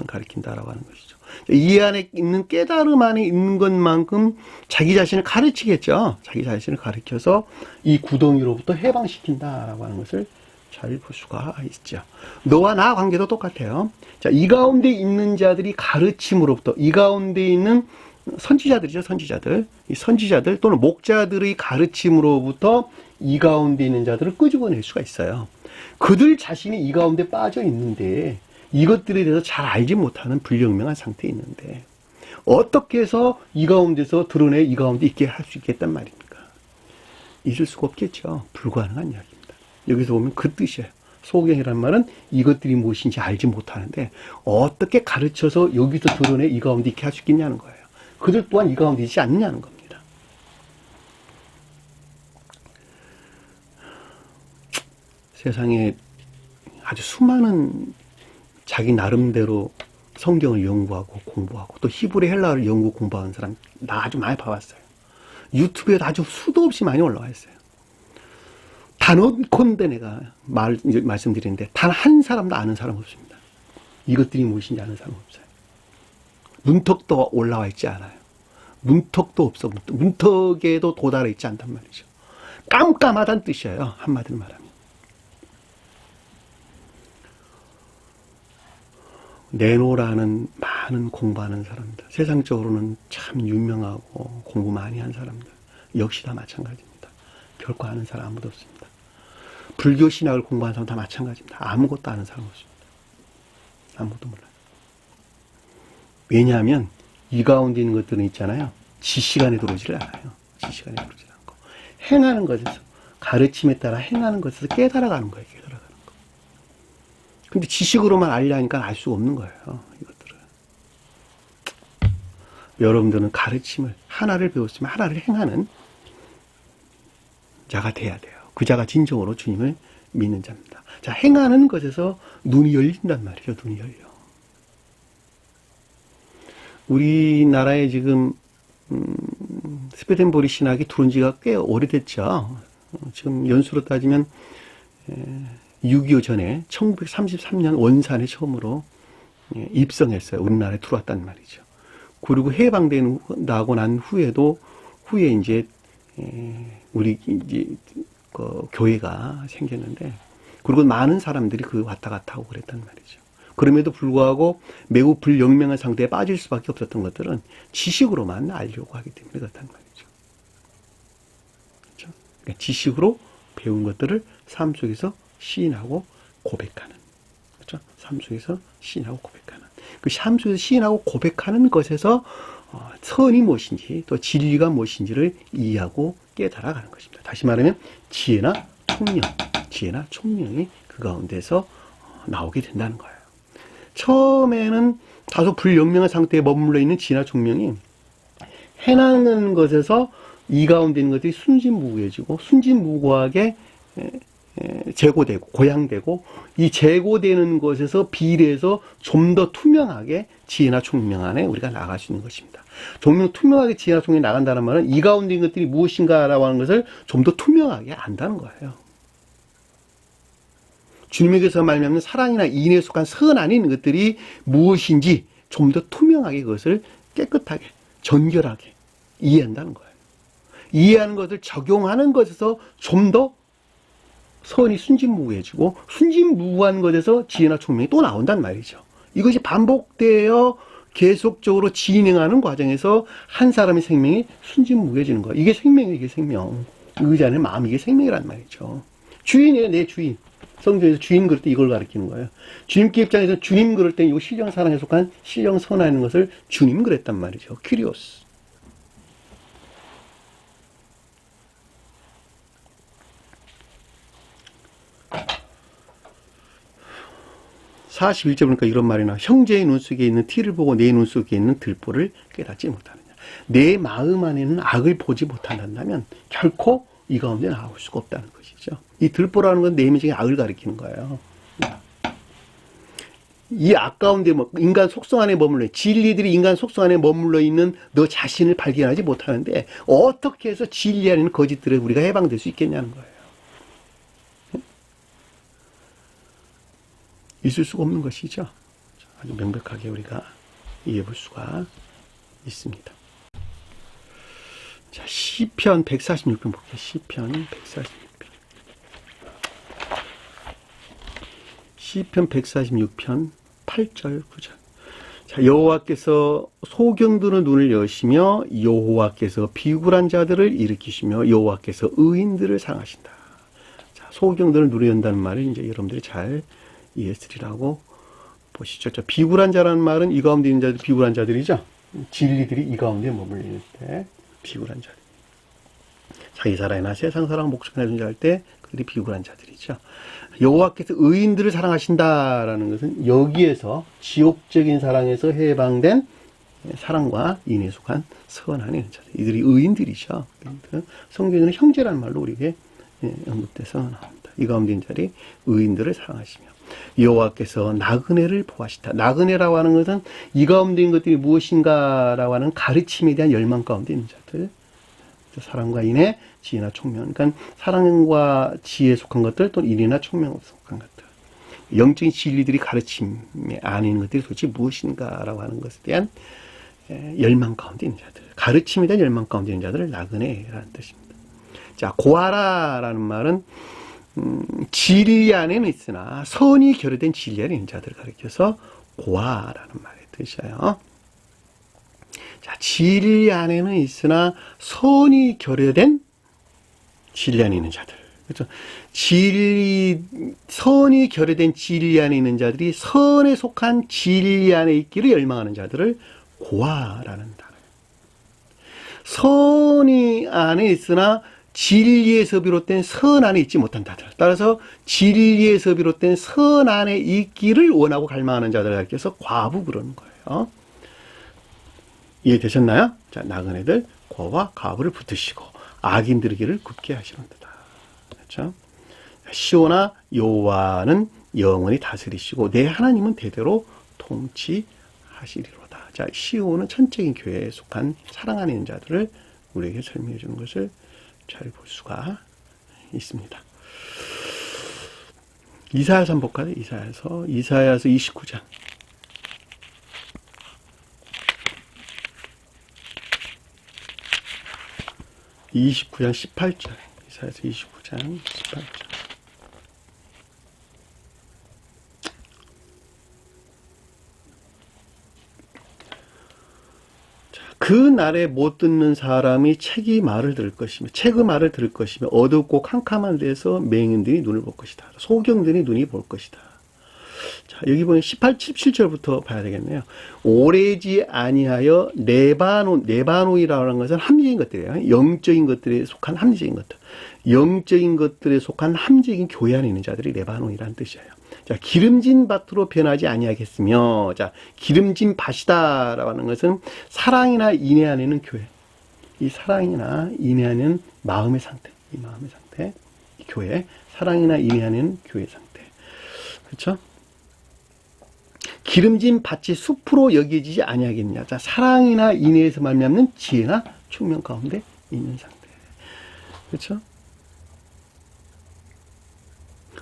가리킨다라고 하는 것이죠. 이 안에 있는 깨달음 안에 있는 것만큼 자기 자신을 가르치겠죠. 자기 자신을 가르쳐서 이 구덩이로부터 해방시킨다라고 하는 것을 잘 볼 수가 있죠. 너와 나 관계도 똑같아요. 자, 이 가운데 있는 자들이 가르침으로부터 이 가운데 있는 선지자들이죠. 이 선지자들 또는 목자들의 가르침으로부터 이 가운데 있는 자들을 끄집어낼 수가 있어요. 그들 자신이 이 가운데 빠져 있는데 이것들에 대해서 잘 알지 못하는 불명명한 상태에 있는데 어떻게 해서 이 가운데서 드러내 이 가운데 있게 할 수 있겠단 말입니까? 있을 수가 없겠죠. 불가능한 이야기입니다. 여기서 보면 그 뜻이에요. 소경이라는 말은 이것들이 무엇인지 알지 못하는데 어떻게 가르쳐서 여기서 드러내 이 가운데 있게 할 수 있겠냐는 거예요. 그들 또한 이 가운데 있지 않느냐는 겁니다. 세상에 아주 수많은 자기 나름대로 성경을 연구하고 공부하고 또 히브리 헬라어를 연구 공부하는 사람 나 아주 많이 봐왔어요. 유튜브에도 아주 수도 없이 많이 올라와 있어요. 단언컨대 내가 말씀드리는데 단 한 사람도 아는 사람 없습니다. 이것들이 무엇인지 아는 사람 없어요. 문턱도 올라와 있지 않아요. 문턱도 없어. 문턱에도 도달해 있지 않단 말이죠. 깜깜하다는 뜻이에요. 한마디로 말하면. 네노라는 많은 공부하는 사람들, 세상적으로는 참 유명하고 공부 많이 한 사람들 역시 다 마찬가지입니다. 결코 아는 사람 아무도 없습니다. 불교 신학을 공부하는 사람 다 마찬가지입니다. 아무것도 아는 사람 없습니다. 아무것도 몰라요. 왜냐하면 이 가운데 있는 것들은 있잖아요. 지시간에 들어오지를 않아요. 지시간에 들어오지 않고 행하는 것에서 가르침에 따라 행하는 것에서 깨달아가는 거예요. 깨달아가는 거. 근데 지식으로만 알려니까 알 수가 없는 거예요. 이것들을. 여러분들은 가르침을 하나를 배웠으면 하나를 행하는 자가 돼야 돼요. 그 자가 진정으로 주님을 믿는 자입니다. 자, 행하는 것에서 눈이 열린단 말이죠. 눈이 열려. 우리나라에 지금 스웨덴보리 신학이 들어온 지가 꽤 오래됐죠. 지금 연수로 따지면 6.25 전에 1933년 원산에 처음으로 입성했어요. 우리나라에 들어왔단 말이죠. 그리고 해방되고 난 후에도 이제 우리 이제 그 교회가 생겼는데, 그리고 많은 사람들이 그 왔다 갔다 하고 그랬단 말이죠. 그럼에도 불구하고 매우 불영명한 상태에 빠질 수밖에 없었던 것들은 지식으로만 알려고 하기 때문에 그렇단 말이죠. 그렇죠? 그러니까 지식으로 배운 것들을 삶 속에서 시인하고 고백하는. 그렇죠? 삶 속에서 시인하고 고백하는. 그 삶 속에서 시인하고 고백하는 것에서 선이 무엇인지 또 진리가 무엇인지를 이해하고 깨달아가는 것입니다. 다시 말하면 지혜나 총명이 그 가운데서 나오게 된다는 거예요. 처음에는 다소 불영명한 상태에 머물러 있는 지혜나 총명이 해나가는 것에서 이 가운데 있는 것들이 순진무구해지고 순진무구하게 제고되고 고양되고, 이 제고되는 것에서 비례해서 좀 더 투명하게 지혜나 총명 안에 우리가 나갈 수 있는 것입니다. 투명하게 지혜나 총명이 나간다는 말은 이 가운데 있는 것들이 무엇인가라고 하는 것을 좀 더 투명하게 안다는 거예요. 주님에게서 말미암는 사랑이나 인에 속한 선 안에 있는 것들이 무엇인지 좀 더 투명하게 그것을 깨끗하게 정결하게 이해한다는 거예요. 이해하는 것을 적용하는 것에서 좀 더 선이 순진무구해지고, 순진무구한 것에서 지혜나 총명이 또 나온단 말이죠. 이것이 반복되어 계속적으로 진행하는 과정에서 한 사람의 생명이 순진무구해지는 거예요. 이게 생명이에요. 이게 생명. 의지 안에 마음, 이게 생명이란 말이죠. 주인이에요. 내 주인. 성경에서 주인 그럴 때 이걸 가리키는 거예요. 주님께 입장에서 주님 그럴 때 이 신령사랑에 속한 신령선하는 것을 주님 그랬단 말이죠. 퀴리오스. 41절 보니까 이런 말이 나와. 형제의 눈 속에 있는 티를 보고 내 눈 속에 있는 들보를 깨닫지 못하느냐. 내 마음 안에는 악을 보지 못한다면 결코 이 가운데 나올 수가 없다는 것이죠. 이 들보라는 건 내면적인 악을 가리키는 거예요. 이 악 가운데 인간 속성 안에 머물러, 진리들이 인간 속성 안에 머물러 있는 너 자신을 발견하지 못하는데 어떻게 해서 진리 안에 있는 거짓들에 우리가 해방될 수 있겠냐는 거예요. 있을 수가 없는 것이죠. 아주 명백하게 우리가 이해해 볼 수가 있습니다. 자, 시편 146편 볼게요. 시편 146편. 시편 146편 8절 9절. 자, 여호와께서 소경들의 눈을 여시며 여호와께서 비굴한 자들을 일으키시며 여호와께서 의인들을 사랑하신다. 자, 소경들을 눈을 연다는 말을 이제 여러분들이 잘 이해했으리라고 보시죠. 자, 비굴한 자라는 말은 이 가운데 있는 자들 비굴한 자들이죠. 진리들이 이 가운데 머물러 있을 때 비굴한 자들. 자기 사랑이나 세상 사랑 목적이나 존재할 때 그들이 비굴한 자들이죠. 여호와께서 의인들을 사랑하신다라는 것은 여기에서 지옥적인 사랑에서 해방된 사랑과 인에 속한 선한 자들. 이들이 의인들이죠. 성경에는 형제라는 말로 우리에게 언급돼서 나옵니다. 이 가운데 있는 자들이 의인들을 사랑하시며 여호와께서 나그네를 보호하시다. 나그네라고 하는 것은 이 가운데 있는 것들이 무엇인가라고 하는 가르침에 대한 열망 가운데 있는 자들. 사랑과 인에 지혜나 총명. 그러니까 사랑과 지혜에 속한 것들, 또 인이나 총명에 속한 것들. 영적인 진리들이 가르침에 안에 있는 것들이 도대체 무엇인가라고 하는 것에 대한 열망 가운데 있는 자들. 가르침에 대한 열망 가운데 있는 자들을 나그네라는 뜻입니다. 자, 고아라라는 말은 진리 안에는 있으나 선이 결여된 진리 안에 있는 자들을 가리켜서 고아라는 말의 뜻이에요. 자, 진리 안에는 있으나 선이 결여된 진리 안에 있는 자들. 그렇죠? 선이 결여된 진리 안에 있는 자들이 선에 속한 진리 안에 있기를 열망하는 자들을 고아라는 단어예요. 선이 안에 있으나 진리에서 비롯된 선 안에 있지 못한 자들. 따라서 진리에서 비롯된 선 안에 있기를 원하고 갈망하는 자들을 가리켜서 과부 그러는 거예요. 이해되셨나요? 자, 나그네들 고와 과부를 붙으시고 악인들의 길을 굽게 하시는도다. 그렇죠? 시오나 여호와는 영원히 다스리시고 내 하나님은 대대로 통치하시리로다. 자, 시오는 천적인 교회에 속한 사랑하는 자들을 우리에게 설명해 주는 것을 잘 볼 수가 있습니다. 이사야서 한번 볼까요? 이사야서 29장. 이사야서 18절. 이사야서 29장 18절. 그 날에 못 듣는 사람이 책의 말을 들을 것이며 책의 말을 들을 것이며 어둡고 캄캄한 데서 맹인들이 눈을 볼 것이다. 소경들이 눈이 볼 것이다. 자, 여기 보면 17절부터 봐야 되겠네요. 오래지 아니하여 레바논이라고 하는 것은 합리적인 것들이에요. 영적인 것들에 속한 합리적인 것들. 영적인 것들에 속한 합리적인 교회 안에 있는 자들이 레바논이라는 뜻이에요. 자, 기름진 밭으로 변하지 아니하겠으며, 자, 기름진 밭이다라고 하는 것은 사랑이나 인애 안에 있는 교회. 이 사랑이나 인애 안에 있는 마음의 상태. 이 마음의 상태. 이 교회. 사랑이나 인애 안에 있는 교회 상태. 그렇죠? 기름진 밭이 숲으로 여겨지지 아니하겠냐. 자, 사랑이나 인애에서 말미암는 지혜나 총명 가운데 있는 상태. 그렇죠?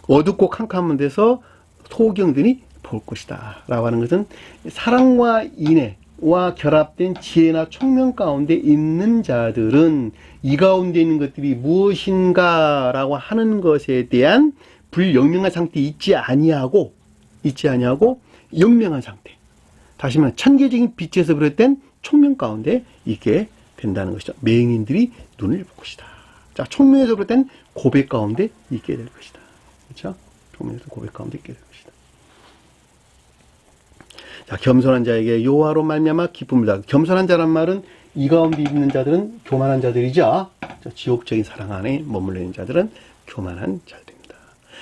어둡고 캄캄한 데서 소경들이 볼 것이다 라고 하는 것은 사랑과 인애와 결합된 지혜나 총명 가운데 있는 자들은 이 가운데 있는 것들이 무엇인가 라고 하는 것에 대한 불영명한 상태에 있지 아니하고 영명한 상태, 다시 말하면 천계적인 빛에서 비롯된 총명 가운데 있게 된다는 것이죠. 맹인들이 눈을 볼 것이다. 자, 총명에서 비롯된 고백 가운데 있게 될 것이다. 그렇죠? 총명에서 고백 가운데 있게 될 것이다. 자, 겸손한 자에게 여호와로 말미암아 기쁨을 다. 겸손한 자란 말은 이 가운데 있는 자들은 교만한 자들이죠. 자, 지옥적인 사랑 안에 머물러 있는 자들은 교만한 자들입니다.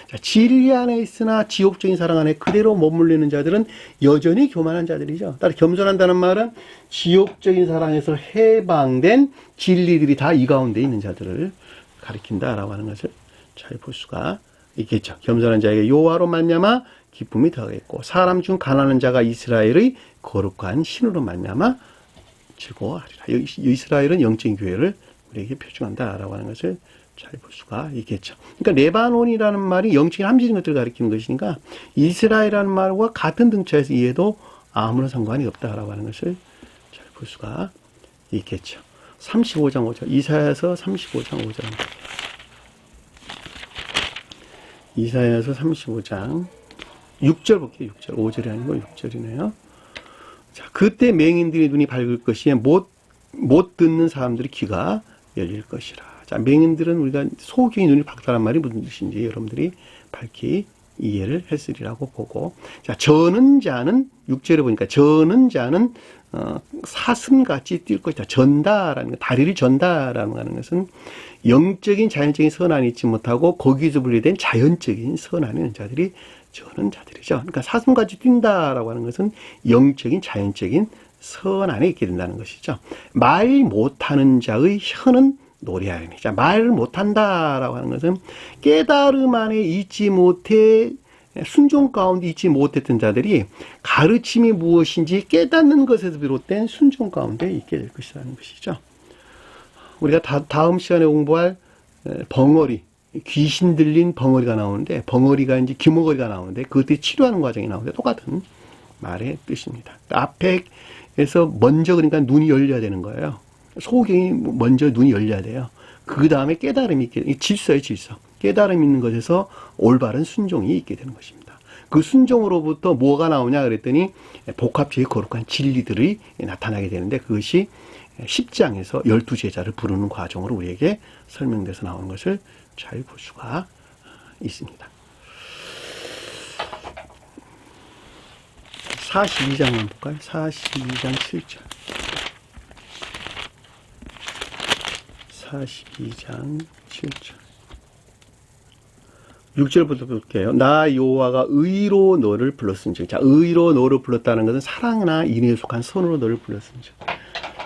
자, 진리 안에 있으나 지옥적인 사랑 안에 그대로 머물러 있는 자들은 여전히 교만한 자들이죠. 따라 겸손한다는 말은 지옥적인 사랑에서 해방된 진리들이 다 이 가운데 있는 자들을 가리킨다라고 하는 것을 잘 볼 수가 있겠죠. 겸손한 자에게 여호와로 말미암아 기쁨이 더하겠고 사람 중 가난한 자가 이스라엘의 거룩한 신으로 말미암아 즐거워하리라. 이스라엘은 영적인 교회를 우리에게 표준한다라고 하는 것을 잘 볼 수가 있겠죠. 그러니까 레바논이라는 말이 영적인 함질인 것들을 가리키는 것이니까 이스라엘이라는 말과 같은 등차에서 이해도 아무런 상관이 없다라고 하는 것을 잘 볼 수가 있겠죠. 35장 5절 이사야서 35장 5절 이사야서 35장 6절 볼게요. 6절 5절이 아니고 6절이네요. 자, 그때 맹인들의 눈이 밝을 것이에 못 듣는 사람들의 귀가 열릴 것이라. 자, 맹인들은 우리가 소경의 눈이 밝다는 말이 무슨 뜻인지 여러분들이 밝히 이해를 했으리라고 보고, 자, 저는 자는 6절에 보니까 저는 자는 사슴같이 뛸 것이다. 전다라는 것, 다리를 전다라는 것은 영적인 자연적인 선한이 있지 못하고 거기서 분리된 자연적인 선한이 있는 자들이 저는 자들이죠. 그러니까 사슴같이 뛴다라고 하는 것은 영적인 자연적인 선 안에 있게 된다는 것이죠. 말 못하는 자의 혀는 노래하리니. 자, 말을 못한다라고 하는 것은 깨달음 안에 있지 못해 순종 가운데 있지 못했던 자들이 가르침이 무엇인지 깨닫는 것에서 비롯된 순종 가운데 있게 될 것이라는 것이죠. 우리가 다음 시간에 공부할 벙어리, 귀신 들린 벙어리가 나오는데, 벙어리가 이제 귀머거리가 나오는데, 그것들이 치료하는 과정이 나오는데 똑같은 말의 뜻입니다. 앞에서 먼저 그러니까 눈이 열려야 되는 거예요. 소경이 먼저 눈이 열려야 돼요. 그 다음에 깨달음이 있게, 질서예요, 질서. 깨달음 있는 것에서 올바른 순종이 있게 되는 것입니다. 그 순종으로부터 뭐가 나오냐 그랬더니 복합체의 거룩한 진리들이 나타나게 되는데 그것이 10장에서 12제자를 부르는 과정으로 우리에게 설명돼서 나오는 것을 잘 볼 수가 있습니다. 42장만 볼까요? 42장 7절. 42장 7절. 6절부터 볼게요. 나 여호와가 의로 너를 불렀은즉. 자, 의로 너를 불렀다는 것은 사랑이나 인애에 속한 선으로 너를 불렀은즉.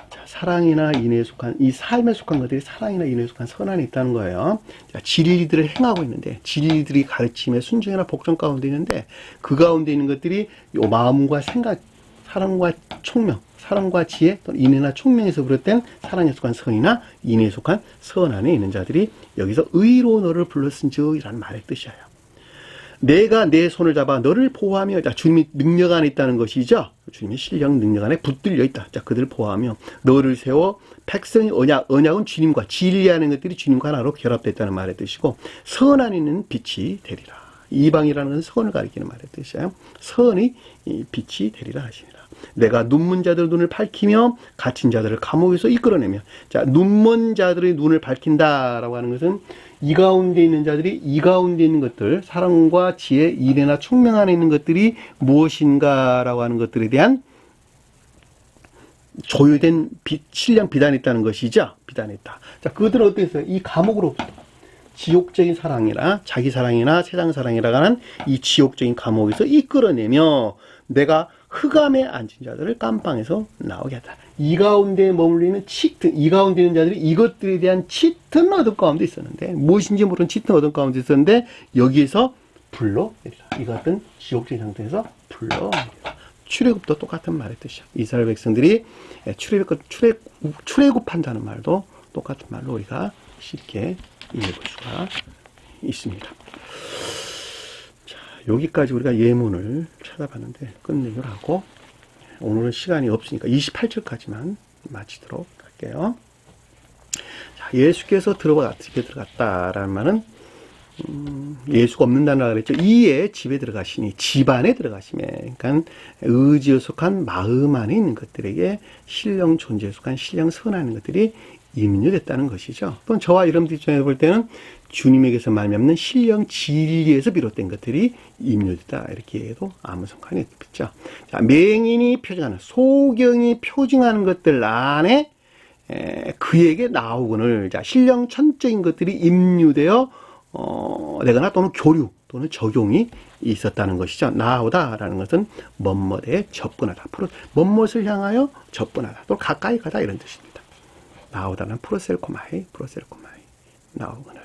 자, 사랑이나 인애에 속한, 이 삶에 속한 것들이 사랑이나 인애에 속한 선안에 있다는 거예요. 자, 진리들을 행하고 있는데, 진리들이 가르침에 순종이나 복종 가운데 있는데, 그 가운데 있는 것들이 요 마음과 생각, 사랑과 총명, 사랑과 지혜, 또는 인애나 총명에서 비롯된 사랑에 속한 선이나 인애에 속한 선 안에 있는 자들이 여기서 의로 너를 불렀은즉 이라는 말의 뜻이에요. 내가 내 손을 잡아 너를 보호하며, 자, 주님이 능력 안에 있다는 것이죠. 주님의 신령 능력 안에 붙들려 있다. 자, 그들을 보호하며 너를 세워 백성의 언약은 주님과 진리하는 것들이 주님과 하나로 결합됐다는 말의 뜻이고, 선 안에 있는 빛이 되리라. 이방이라는 것은 선을 가리키는 말의 뜻이에요. 선이 빛이 되리라 하시니라. 내가 눈먼 자들의 눈을 밝히며 갇힌 자들을 감옥에서 이끌어내며, 자, 눈먼 자들의 눈을 밝힌다라고 하는 것은 이 가운데 있는 자들이 이 가운데 있는 것들, 사랑과 지혜, 인애나 총명 안에 있는 것들이 무엇인가라고 하는 것들에 대한 조율된 신령 비단이 있다는 것이죠. 비단이 있다. 자, 그들은 어떻게 했어요? 이 감옥으로부터 지옥적인 사랑이나 자기 사랑이나 세상 사랑이라고 하는 이 지옥적인 감옥에서 이끌어내며 내가 흑암에 앉은 자들을 깜빵에서 나오게 하다. 이 가운데 머물리는 짙은, 이 가운데 있는 자들이 이것들에 대한 짙은 어둠 가운데 있었는데, 무엇인지 모르는 짙은 어둠 가운데 있었는데, 여기에서 불러내리라. 이 같은 지옥적인 상태에서 불러내리라. 출애굽도 똑같은 말의 뜻이야. 이스라엘 백성들이 출애굽한다는 말도 똑같은 말로 우리가 쉽게 이해해 볼 수가 있습니다. 자, 여기까지 우리가 예문을 찾아봤는데 끝내기로 하고, 오늘은 시간이 없으니까 28절까지만 마치도록 할게요. 자, 예수께서 집에 들어갔다라는 말은 예수가 없는 단어라 그랬죠. 이에 집에 들어가시니, 집 안에 들어가시매. 그러니까 의지에 속한 마음 안에 있는 것들에게 신령 존재에 속한 신령 선하는 것들이 임류됐다는 것이죠. 또는 저와 여러분들 입장에서 볼 때는 주님에게서 말미암는 신령 진리에서 비롯된 것들이 임류됐다, 이렇게 해도 아무 상관이 없죠. 자, 맹인이 표징하는, 소경이 표징하는 것들 안에 그에게 나오거늘, 자, 신령 천적인 것들이 임류되어 되거나 또는 교류 또는 적용이 있었다는 것이죠. 나오다라는 것은 멋멋에 접근하다, 멋멋을 향하여 접근하다, 또 가까이 가다, 이런 뜻입니다. 나오다는 프로셀코마이 나오거늘.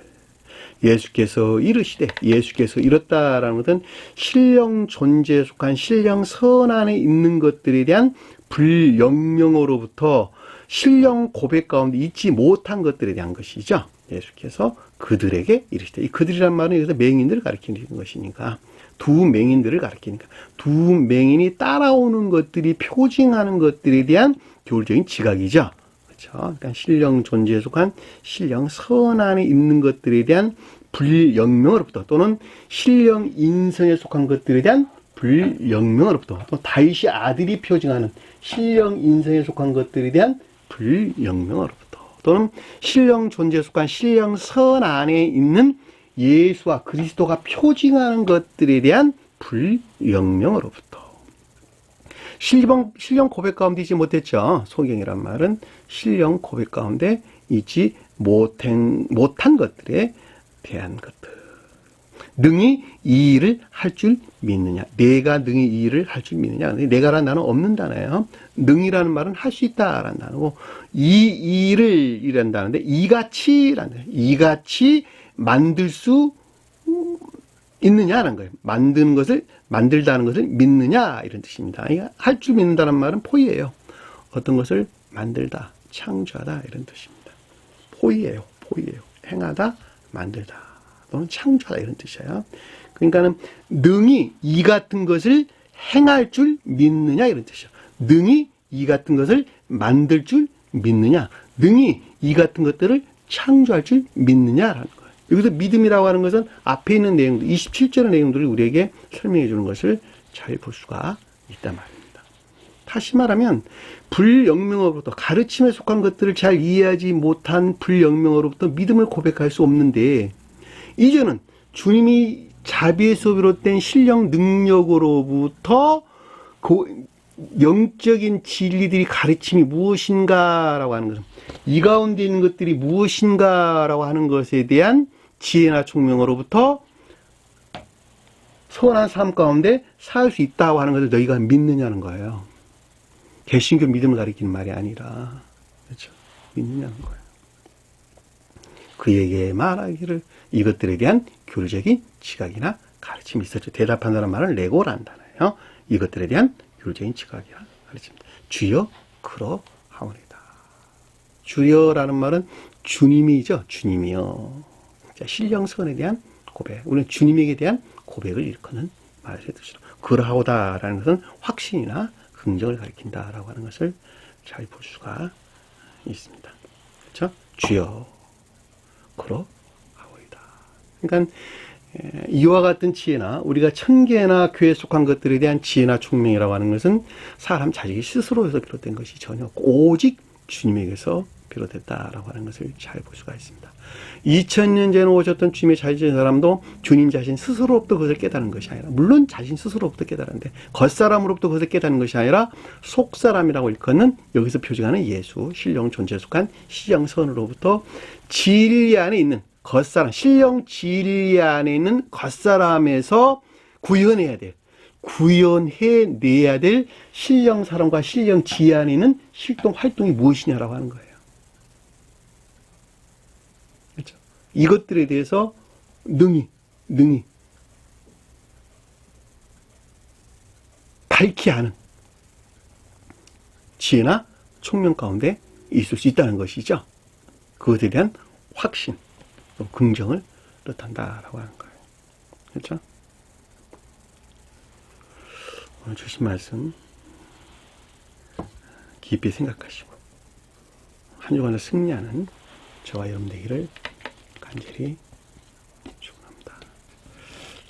예수께서 이르시되, 예수께서 이렇다라는 것은 신령 존재에 속한 신령 선 안에 있는 것들에 대한 불영명으로부터 신령 고백 가운데 있지 못한 것들에 대한 것이죠. 예수께서 그들에게 이르시되, 이 그들이란 말은 여기서 맹인들을 가리키는 것이니까, 두 맹인들을 가리키니까, 두 맹인이 따라오는 것들이 표징하는 것들에 대한 교리적인 지각이죠. 그렇죠. 그러니까 신령 존재에 속한 신령 선 안에 있는 것들에 대한 불영명으로부터, 또는 신령 인성에 속한 것들에 대한 불영명으로부터, 또 다윗이 아들이 표징하는 신령 인성에 속한 것들에 대한 불영명으로부터, 또는 신령 존재에 속한 신령 선 안에 있는 예수와 그리스도가 표징하는 것들에 대한 불영명으로부터. 신령 고백 가운데 있지 못했죠. 소경이란 말은 신령 고백 가운데 있지 못한 것들에 대한 것들. 능히 이 일을 할 줄 믿느냐. 내가 능히 이 일을 할 줄 믿느냐. 내가라는 단어는 없는 단어예요. 능이라는 말은 할 수 있다라는 단어고, 이 일을 이라는 단어인데, 이같이라는 단어. 이같이 만들 수 있느냐라는 거예요. 만드는 것을, 만들다는 것을 믿느냐, 이런 뜻입니다. 할 줄 믿는다는 말은 포이예요. 어떤 것을 만들다, 창조하다, 이런 뜻입니다. 포이예요. 행하다, 만들다, 또는 창조하다, 이런 뜻이에요. 그러니까는 능히 이 같은 것을 행할 줄 믿느냐, 이런 뜻이에요. 능히 이 같은 것을 만들 줄 믿느냐, 능히 이 같은 것들을 창조할 줄 믿느냐라는 거예요. 여기서 믿음이라고 하는 것은 앞에 있는 내용들, 27절의 내용들을 우리에게 설명해 주는 것을 잘 볼 수가 있단 말입니다. 다시 말하면 불영명으로부터, 가르침에 속한 것들을 잘 이해하지 못한 불영명으로부터 믿음을 고백할 수 없는데, 이제는 주님이 자비에서 비롯된 신령 능력으로부터 그 영적인 진리들이 가르침이 무엇인가라고 하는 것은, 이 가운데 있는 것들이 무엇인가라고 하는 것에 대한 지혜나 총명으로부터 선한 삶 가운데 살 수 있다고 하는 것을 너희가 믿느냐는 거예요. 개신교 믿음을 가리키는 말이 아니라, 가지고 있느냐는 거예요. 그에게 말하기를 이것들에 대한 교리적인 지각이나 가르침이 있었죠. 대답한 사람 말은 레고라는 단어예요. 이것들에 대한 교리적인 지각이나 가르침입니다. 주여 그러하오니이다. 주여라는 말은 주님이죠. 주님이요. 자, 신령선에 대한 고백. 우리는 주님에게 대한 고백을 일컫는 말의 뜻이죠. 그러하오다라는 것은 확신이나 긍정을 가리킨다라고 하는 것을 잘 볼 수가 있습니다. 그렇죠? 주여 그러하오이다. 그러니까 이와 같은 지혜나 우리가 천계나 교회에 속한 것들에 대한 지혜나 총명이라고 하는 것은 사람 자기 스스로에서 비롯된 것이 전혀 오직 주님에게서 비롯됐다라고 하는 것을 잘 볼 수가 있습니다. 2000년 전에 오셨던 주님의 자신 사람도 주님 자신 스스로부터 그것을 깨달은 것이 아니라, 물론 자신 스스로부터 깨달았는데 겉사람으로부터 그것을 깨달은 것이 아니라 속사람이라고 일컫는, 여기서 표징하는 예수, 신령 존재에 속한 신령선으로부터 진리 안에 있는 겉사람, 신령 진리 안에 있는 겉사람에서 구현해야 될, 구현해내야 될 신령 사람과 신령 지혜 안에 있는 실동, 활동이 무엇이냐라고 하는 거예요. 그렇죠? 이것들에 대해서 능히 밝히 아는 지혜나 총명 가운데 있을 수 있다는 것이죠. 그것에 대한 확신, 또 긍정을 뜻한다라고 하는 거예요. 그렇죠? 오늘 주신 말씀 깊이 생각하시고 한 주간을 승리하는 저와 여러분 되기를 간절히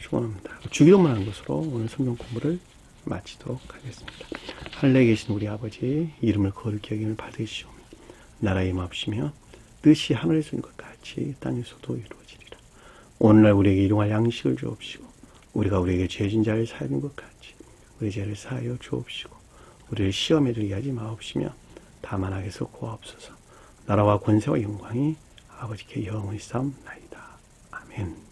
축원합니다. 주기도문 하는 것으로 오늘 성경 공부를 마치도록 하겠습니다. 하늘에 계신 우리 아버지, 이름을 거룩히 여김을 받으시오며 나라에 임하시며 뜻이 하늘에서 인 것 같이 땅에서도 이루어지리라. 오늘날 우리에게 일용할 양식을 주옵시고 우리가 우리에게 죄진 자를 사하는 것 같이 우리 죄를 사하여 주옵시고 우리를 시험에 들게 하지 마옵시며 다만 악에서 구하옵소서. 나라와 권세와 영광이 아버지께 영원히 싸움나이다. 아멘.